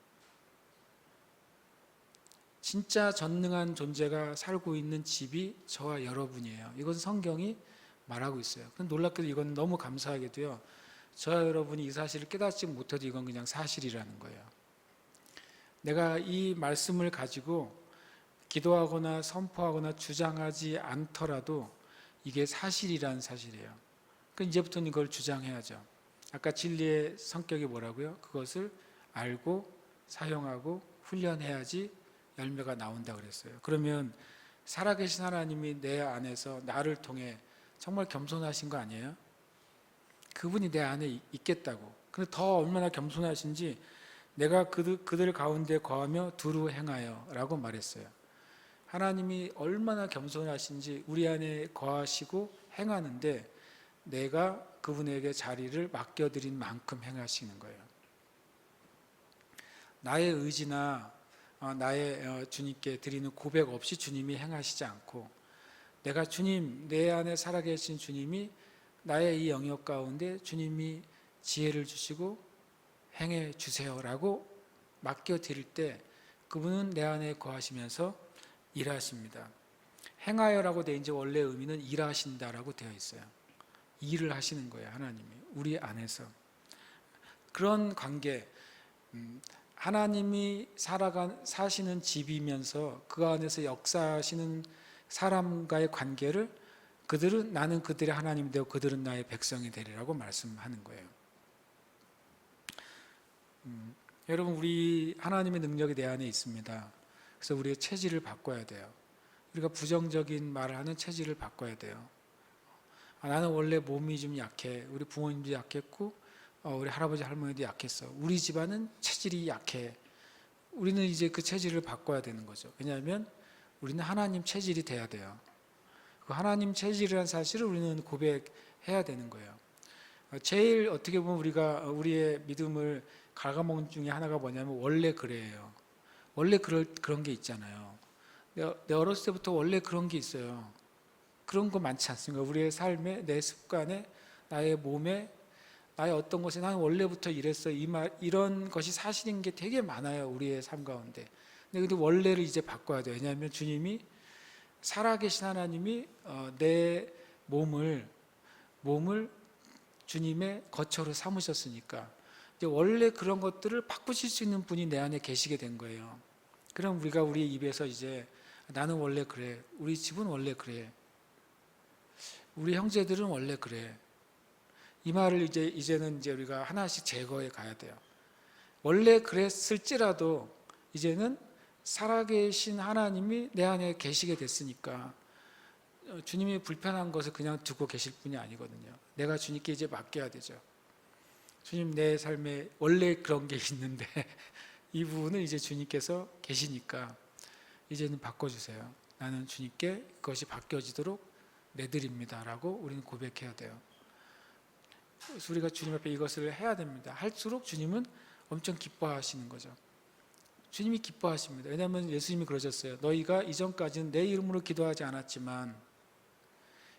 진짜 전능한 존재가 살고 있는 집이 저와 여러분이에요. 이건 성경이 말하고 있어요. 놀랍게도 이건 너무 감사하게도요, 저와 여러분이 이 사실을 깨닫지 못해도 이건 그냥 사실이라는 거예요. 내가 이 말씀을 가지고 기도하거나 선포하거나 주장하지 않더라도 이게 사실이란 사실이에요. 그러니까 이제부터는 이걸 주장해야죠. 아까 진리의 성격이 뭐라고요? 그것을 알고 사용하고 훈련해야지 열매가 나온다 그랬어요. 그러면 살아계신 하나님이 내 안에서 나를 통해 정말 겸손하신 거 아니에요? 그분이 내 안에 있겠다고. 근데 더 얼마나 겸손하신지 내가 그들 가운데 거하며 두루 행하여 라고 말했어요. 하나님이 얼마나 겸손하신지 우리 안에 거하시고 행하는데 내가 그분에게 자리를 맡겨드린 만큼 행하시는 거예요. 나의 의지나 나의 주님께 드리는 고백 없이 주님이 행하시지 않고, 내가 주님, 내 안에 살아계신 주님이 나의 이 영역 가운데 주님이 지혜를 주시고 행해 주세요라고 맡겨드릴 때 그분은 내 안에 거하시면서 일하십니다. 행하여라고 되어 있는지 원래 의미는 일하신다라고 되어 있어요. 일을 하시는 거예요. 하나님이 우리 안에서. 그런 관계, 하나님이 사시는 집이면서 그 안에서 역사하시는 사람과의 관계를 그들은 나는 그들의 하나님이 되고 그들은 나의 백성이 되리라고 말씀하는 거예요. 여러분, 우리 하나님의 능력이 내 안에 있습니다. 그래서 우리의 체질을 바꿔야 돼요. 우리가 부정적인 말을 하는 체질을 바꿔야 돼요. 나는 원래 몸이 좀 약해. 우리 부모님도 약했고 우리 할아버지 할머니도 약했어. 우리 집안은 체질이 약해. 우리는 이제 그 체질을 바꿔야 되는 거죠. 왜냐하면 우리는 하나님 체질이 돼야 돼요. 그 하나님 체질이라는 사실을 우리는 고백해야 되는 거예요. 제일 어떻게 보면 우리가 우리의 믿음을 갉아먹는 중에 하나가 뭐냐면 원래 그래요. 원래 그런 게 있잖아요. 내 어렸을 때부터 원래 그런 게 있어요. 그런 거 많지 않습니까? 우리의 삶에, 내 습관에, 나의 몸에, 나의 어떤 것에 나는 원래부터 이랬어. 이런 것이 사실인 게 되게 많아요. 우리의 삶 가운데. 근데 원래를 이제 바꿔야 돼요. 왜냐하면 주님이 살아계신 하나님이 내 몸을 주님의 거처로 삼으셨으니까 이제 원래 그런 것들을 바꾸실 수 있는 분이 내 안에 계시게 된 거예요. 그럼 우리가 우리 입에서 이제 나는 원래 그래. 우리 집은 원래 그래. 우리 형제들은 원래 그래. 이 말을 이제는 우리가 하나씩 제거해 가야 돼요. 원래 그랬을지라도 이제는 살아계신 하나님이 내 안에 계시게 됐으니까 주님이 불편한 것을 그냥 두고 계실 분이 아니거든요. 내가 주님께 이제 맡겨야 되죠. 주님, 내 삶에 원래 그런 게 있는데 이 부분을 이제 주님께서 계시니까 이제는 바꿔주세요. 나는 주님께 그것이 바뀌어지도록 내드립니다 라고 우리는 고백해야 돼요. 그래서 우리가 주님 앞에 이것을 해야 됩니다. 할수록 주님은 엄청 기뻐하시는 거죠. 주님이 기뻐하십니다. 왜냐하면 예수님이 그러셨어요. 너희가 이전까지는 내 이름으로 기도하지 않았지만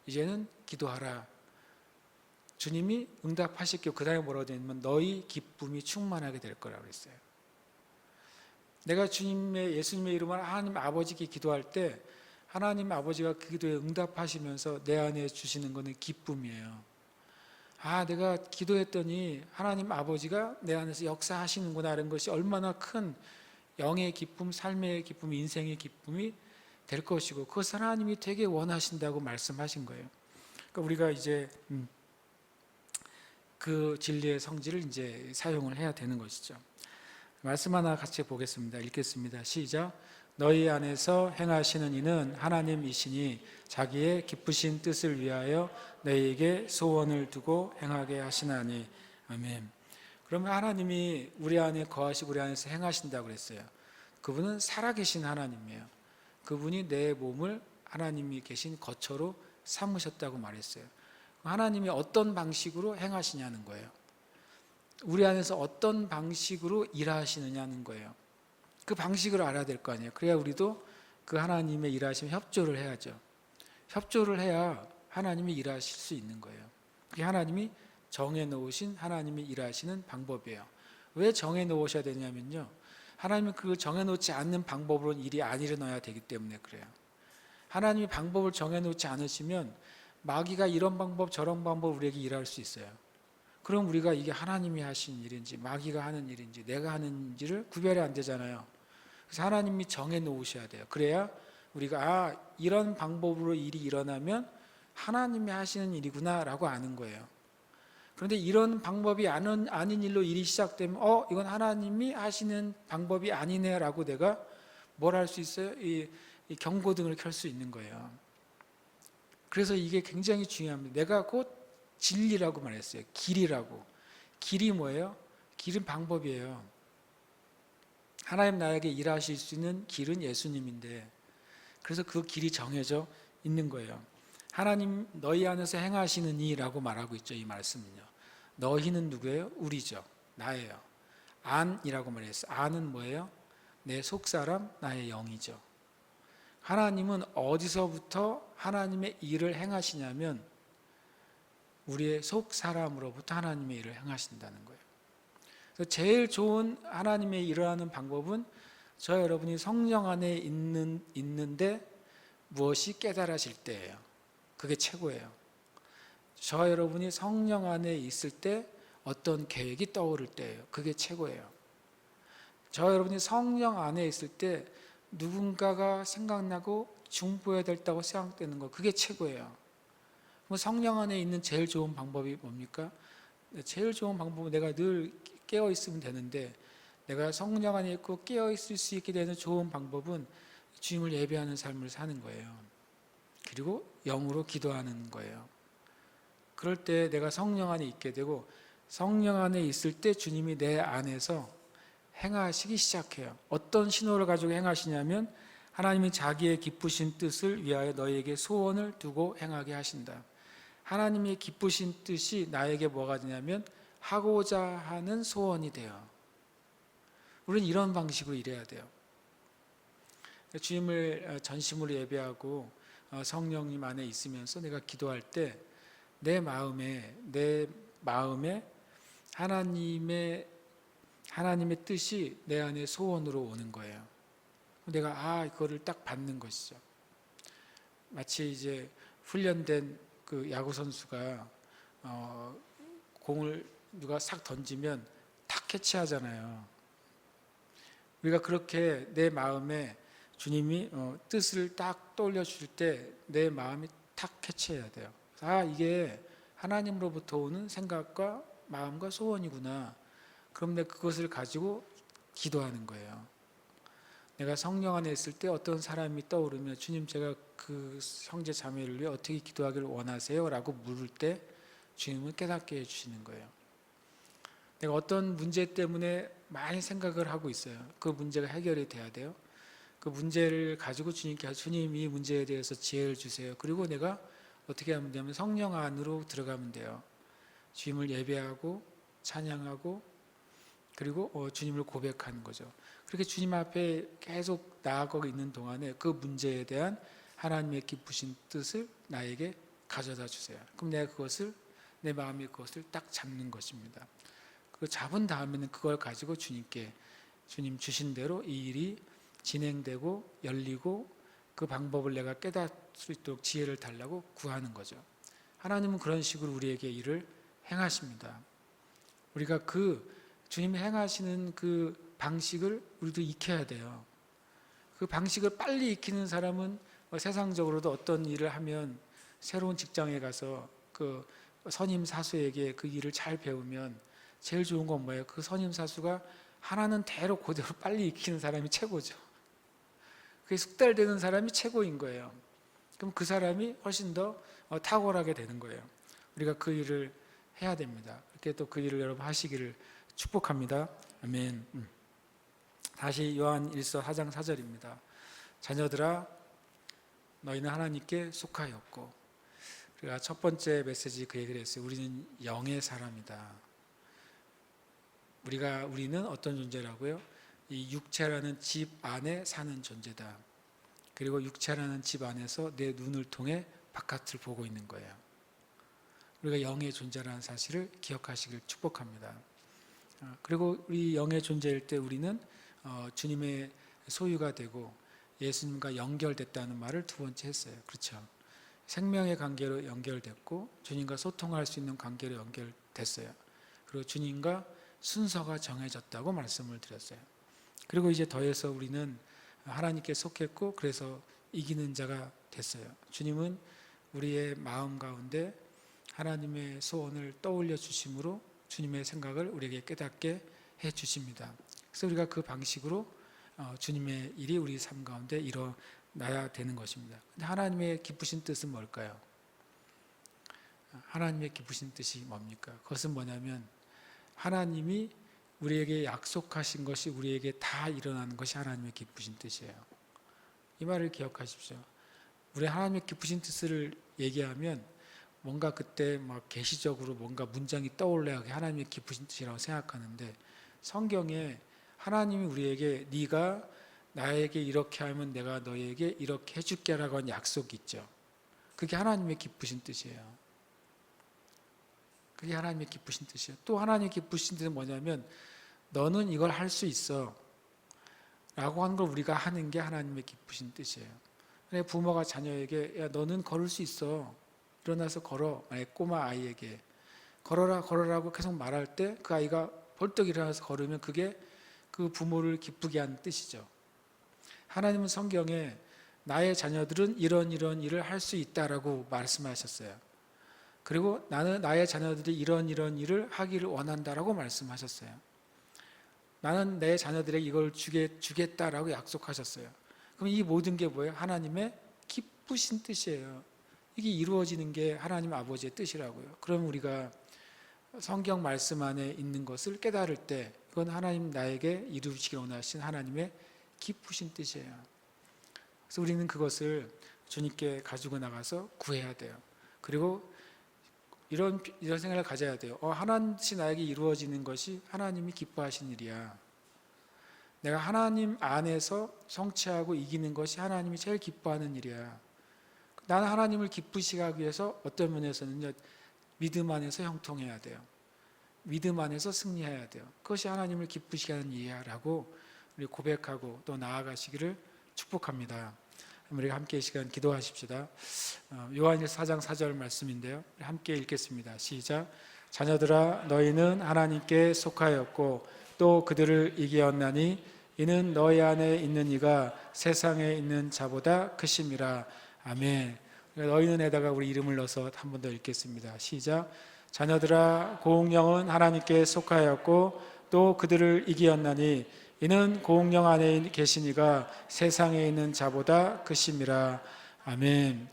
이제는 기도하라. 주님이 응답하실게요. 그 다음에 뭐라고 되어 있냐면 너희 기쁨이 충만하게 될 거라고 그랬어요. 내가 예수님의 이름으로 하나님 아버지께 기도할 때 하나님 아버지가 그 기도에 응답하시면서 내 안에 주시는 것은 기쁨이에요. 내가 기도했더니 하나님 아버지가 내 안에서 역사하시는구나 하는 것이 얼마나 큰 영의 기쁨, 삶의 기쁨, 인생의 기쁨이 될 것이고 그것을 하나님이 되게 원하신다고 말씀하신 거예요. 그러니까 우리가 이제 그 진리의 성질을 이제 사용을 해야 되는 것이죠. 말씀 하나 같이 보겠습니다. 읽겠습니다. 시작. 너희 안에서 행하시는 이는 하나님이시니 자기의 기쁘신 뜻을 위하여 너희에게 소원을 두고 행하게 하시나니. 아멘. 그러면 하나님이 우리 안에 거하시고 우리 안에서 행하신다고 그랬어요. 그분은 살아계신 하나님이에요. 그분이 내 몸을 하나님이 계신 거처로 삼으셨다고 말했어요. 하나님이 어떤 방식으로 행하시냐는 거예요. 우리 안에서 어떤 방식으로 일하시느냐는 거예요. 그 방식을 알아야 될 거 아니에요. 그래야 우리도 그 하나님의 일하심에 협조를 해야죠. 협조를 해야 하나님이 일하실 수 있는 거예요. 그게 하나님이 정해놓으신 하나님이 일하시는 방법이에요. 왜 정해놓으셔야 되냐면요, 하나님은 그 정해놓지 않는 방법으로는 일이 안 일어나야 되기 때문에 그래요. 하나님이 방법을 정해놓지 않으시면 마귀가 이런 방법 저런 방법 우리에게 일할 수 있어요. 그럼 우리가 이게 하나님이 하신 일인지 마귀가 하는 일인지 내가 하는 일을 구별이 안 되잖아요. 그래서 하나님이 정해놓으셔야 돼요. 그래야 우리가 이런 방법으로 일이 일어나면 하나님이 하시는 일이구나 라고 아는 거예요. 그런데 이런 방법이 아닌 일로 일이 시작되면 이건 하나님이 하시는 방법이 아니네 라고 내가 뭘 할 수 있어요? 이 경고등을 켤 수 있는 거예요. 그래서 이게 굉장히 중요합니다. 내가 곧 진리라고 말했어요. 길이라고. 길이 뭐예요? 길은 방법이에요. 하나님 나에게 일하실 수 있는 길은 예수님인데, 그래서 그 길이 정해져 있는 거예요. 하나님 너희 안에서 행하시는 이라고 말하고 있죠. 이 말씀은요. 너희는 누구예요? 우리죠. 나예요. 안이라고 말했어요. 안은 뭐예요? 내 속사람, 나의 영이죠. 하나님은 어디서부터 하나님의 일을 행하시냐면 우리의 속사람으로부터 하나님의 일을 행하신다는 거예요. 그래서 제일 좋은 하나님의 일을 하는 방법은 저 여러분이 성령 안에 있는데 무엇이 깨달아질 때예요. 그게 최고예요. 저 여러분이 성령 안에 있을 때 어떤 계획이 떠오를 때예요. 그게 최고예요. 저 여러분이 성령 안에 있을 때 누군가가 생각나고 중보해야 된다고 생각되는 거, 그게 최고예요. 성령 안에 있는 제일 좋은 방법이 뭡니까? 제일 좋은 방법은 내가 늘 깨어 있으면 되는데, 내가 성령 안에 있고 깨어 있을 수 있게 되는 좋은 방법은 주님을 예배하는 삶을 사는 거예요. 그리고 영으로 기도하는 거예요. 그럴 때 내가 성령 안에 있게 되고, 성령 안에 있을 때 주님이 내 안에서 행하시기 시작해요. 어떤 신호를 가지고 행하시냐면 하나님이 자기의 기쁘신 뜻을 위하여 너희에게 소원을 두고 행하게 하신다. 하나님의 기쁘신 뜻이 나에게 뭐가 되냐면 하고자 하는 소원이 돼요. 우리는 이런 방식으로 일해야 돼요. 주님을 전심으로 예배하고 성령님 안에 있으면서 내가 기도할 때 내 마음에 하나님의 뜻이 내 안에 소원으로 오는 거예요. 내가 이거를 딱 받는 것이죠. 마치 이제 훈련된 그 야구 선수가 공을 누가 싹 던지면 탁 캐치하잖아요. 우리가 그렇게 내 마음에 주님이 뜻을 딱 떠올려 주실 때 내 마음이 탁 캐치해야 돼요. 이게 하나님으로부터 오는 생각과 마음과 소원이구나. 그럼 내가 그것을 가지고 기도하는 거예요. 내가 성령 안에 있을 때 어떤 사람이 떠오르면 주님, 제가 그 형제 자매를 위해 어떻게 기도하기를 원하세요? 라고 물을 때 주님은 깨닫게 해주시는 거예요. 내가 어떤 문제 때문에 많이 생각을 하고 있어요. 그 문제가 해결이 돼야 돼요. 그 문제를 가지고 주님께 주님, 이 문제에 대해서 지혜를 주세요. 그리고 내가 어떻게 하면 되냐면 성령 안으로 들어가면 돼요. 주님을 예배하고 찬양하고 그리고 주님을 고백하는 거죠. 그렇게 주님 앞에 계속 나아가고 있는 동안에 그 문제에 대한 하나님의 기쁘신 뜻을 나에게 가져다 주세요. 그럼 내가 내 마음이 그것을 딱 잡는 것입니다. 그 잡은 다음에는 그걸 가지고 주님께 주님 주신 대로 이 일이 진행되고 열리고 그 방법을 내가 깨달을 수 있도록 지혜를 달라고 구하는 거죠. 하나님은 그런 식으로 우리에게 일을 행하십니다. 우리가 그 주님이 행하시는 그 방식을 우리도 익혀야 돼요. 그 방식을 빨리 익히는 사람은 세상적으로도 어떤 일을 하면 새로운 직장에 가서 그 선임 사수에게 그 일을 잘 배우면 제일 좋은 건 뭐예요? 그 선임 사수가 하나는 대로 그대로 빨리 익히는 사람이 최고죠. 그게 숙달되는 사람이 최고인 거예요. 그럼 그 사람이 훨씬 더 탁월하게 되는 거예요. 우리가 그 일을 해야 됩니다. 이렇게 또 그 일을 여러분 하시기를 축복합니다. 아멘. 다시 요한 1서 4장 4절입니다. 자녀들아, 너희는 하나님께 속하였고, 우리가 첫 번째 메시지 그 얘기를 했어요. 우리는 영의 사람이다. 우리는 어떤 존재라고요? 이 육체라는 집 안에 사는 존재다. 그리고 육체라는 집 안에서 내 눈을 통해 바깥을 보고 있는 거예요. 우리가 영의 존재라는 사실을 기억하시길 축복합니다. 그리고 우리 영의 존재일 때 우리는 주님의 소유가 되고 예수님과 연결됐다는 말을 두 번째 했어요. 그렇죠? 생명의 관계로 연결됐고 주님과 소통할 수 있는 관계로 연결됐어요. 그리고 주님과 순서가 정해졌다고 말씀을 드렸어요. 그리고 이제 더해서 우리는 하나님께 속했고 그래서 이기는 자가 됐어요. 주님은 우리의 마음 가운데 하나님의 소원을 떠올려 주심으로 주님의 생각을 우리에게 깨닫게 해 주십니다. 그래서 우리가 그 방식으로 주님의 일이 우리 삶 가운데 일어나야 되는 것입니다. 근데 하나님의 기쁘신 뜻은 뭘까요? 하나님의 기쁘신 뜻이 뭡니까? 그것은 뭐냐면 하나님이 우리에게 약속하신 것이 우리에게 다 일어나는 것이 하나님의 기쁘신 뜻이에요. 이 말을 기억하십시오. 우리 하나님의 기쁘신 뜻을 얘기하면 뭔가 그때 막 계시적으로 뭔가 문장이 떠올라야 하나님의 기쁘신 뜻이라고 생각하는데 성경에 하나님이 우리에게 네가 나에게 이렇게 하면 내가 너에게 이렇게 해줄게라고 한 약속이 있죠. 그게 하나님의 기쁘신 뜻이에요. 그게 하나님의 기쁘신 뜻이에요. 또 하나님의 기쁘신 뜻은 뭐냐면 너는 이걸 할 수 있어 라고 하는 걸 우리가 하는 게 하나님의 기쁘신 뜻이에요. 부모가 자녀에게 야 너는 걸을 수 있어 일어나서 걸어, 꼬마 아이에게 걸어라고 계속 말할 때 그 아이가 벌떡 일어나서 걸으면 그게 그 부모를 기쁘게 하는 뜻이죠. 하나님은 성경에 나의 자녀들은 이런 일을 할 수 있다라고 말씀하셨어요. 그리고 나의 자녀들이 이런 일을 하기를 원한다라고 말씀하셨어요. 나는 내 자녀들에게 이걸 주겠다라고 약속하셨어요. 그럼 이 모든 게 뭐예요? 하나님의 기쁘신 뜻이에요. 이게 이루어지는 게 하나님 아버지의 뜻이라고요. 그럼 우리가 성경 말씀 안에 있는 것을 깨달을 때 이건 하나님 나에게 이루시기 원하신 하나님의 기쁘신 뜻이에요. 그래서 우리는 그것을 주님께 가지고 나가서 구해야 돼요. 그리고 이런 생각을 가져야 돼요. 하나님이 나에게 이루어지는 것이 하나님이 기뻐하신 일이야. 내가 하나님 안에서 성취하고 이기는 것이 하나님이 제일 기뻐하는 일이야. 나는 하나님을 기쁘시게 하기 위해서 어떤 면에서는요, 믿음 안에서 형통해야 돼요. 믿음 안에서 승리해야 돼요. 그것이 하나님을 기쁘시게 하는 일이야 라고 우리 고백하고 또 나아가시기를 축복합니다. 우리가 함께 이 시간 기도하십시다. 요한일서 4장 4절 말씀인데요, 함께 읽겠습니다. 시작. 자녀들아 너희는 하나님께 속하였고 또 그들을 이기었나니 이는 너희 안에 있는 이가 세상에 있는 자보다 크심이라. 아멘. 너희는에다가 우리 이름을 넣어서 한 번 더 읽겠습니다. 시작. 자녀들아 고운영은 하나님께 속하였고 또 그들을 이기었나니 이는 고운영 안에 계신 이가 세상에 있는 자보다 크심이라. 아멘.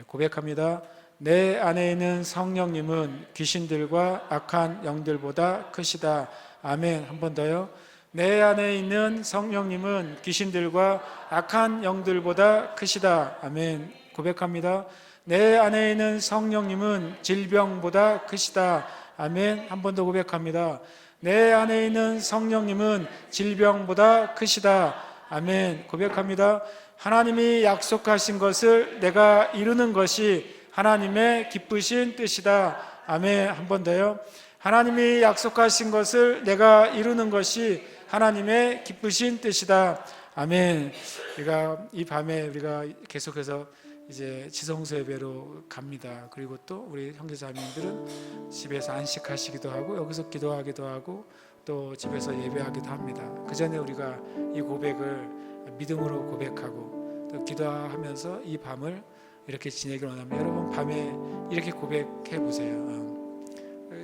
고백합니다. 내 안에 있는 성령님은 귀신들과 악한 영들보다 크시다. 아멘. 한 번 더요. 내 안에 있는 성령님은 귀신들과 악한 영들보다 크시다. 아멘. 고백합니다. 내 안에 있는 성령님은 질병보다 크시다. 아멘. 한 번 더 고백합니다. 내 안에 있는 성령님은 질병보다 크시다. 아멘. 고백합니다. 하나님이 약속하신 것을 내가 이루는 것이 하나님의 기쁘신 뜻이다. 아멘. 한 번 더요. 하나님이 약속하신 것을 내가 이루는 것이 하나님의 기쁘신 뜻이다. 아멘. 우리가 이 밤에 우리가 계속해서 이제 지성소 예배로 갑니다. 그리고 또 우리 형제자매님들은 집에서 안식하시기도 하고 여기서 기도하기도 하고 또 집에서 예배하기도 합니다. 그 전에 우리가 이 고백을 믿음으로 고백하고 또 기도하면서 이 밤을 이렇게 지내기를 원합니다. 여러분 밤에 이렇게 고백해 보세요.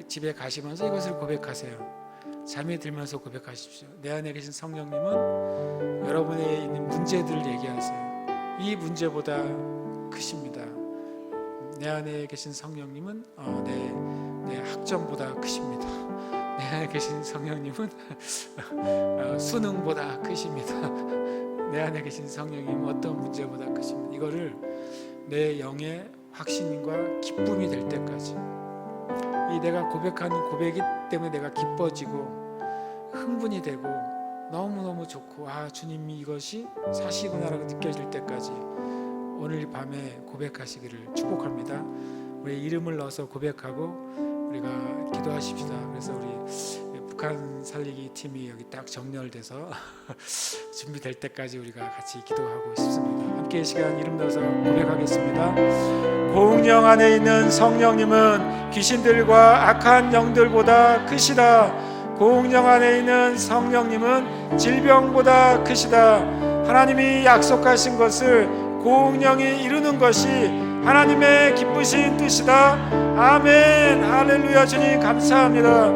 집에 가시면서 이것을 고백하세요. 잠이 들면서 고백하십시오. 내 안에 계신 성령님은 여러분의 있는 문제들을 얘기하세요. 이 문제보다 크십니다. 내 안에 계신 성령님은 내 학점보다 크십니다. 내 안에 계신 성령님은 수능보다 크십니다. 내 안에 계신 성령님은 어떤 문제보다 크십니다. 이거를 내 영의 확신과 기쁨이 될 때까지, 이 내가 고백하는 고백이기 때문에 내가 기뻐지고 흥분이 되고 너무너무 좋고, 아 주님이 이것이 사실구나라고 느껴질 때까지 오늘 밤에 고백하시기를 축복합니다. 우리 이름을 넣어서 고백하고 우리가 기도하십시다. 그래서 우리 북한 살리기 팀이 여기 딱 정렬돼서 준비될 때까지 우리가 같이 기도하고 싶습니다. 함께 이 시간 이름 넣어서 고백하겠습니다. 공영 안에 있는 성령님은 귀신들과 악한 영들보다 크시다. 공영 안에 있는 성령님은 질병보다 크시다. 하나님이 약속하신 것을 공영이 이루는 것이 하나님의 기쁘신 뜻이다. 아멘. 할렐루야. 주님 감사합니다.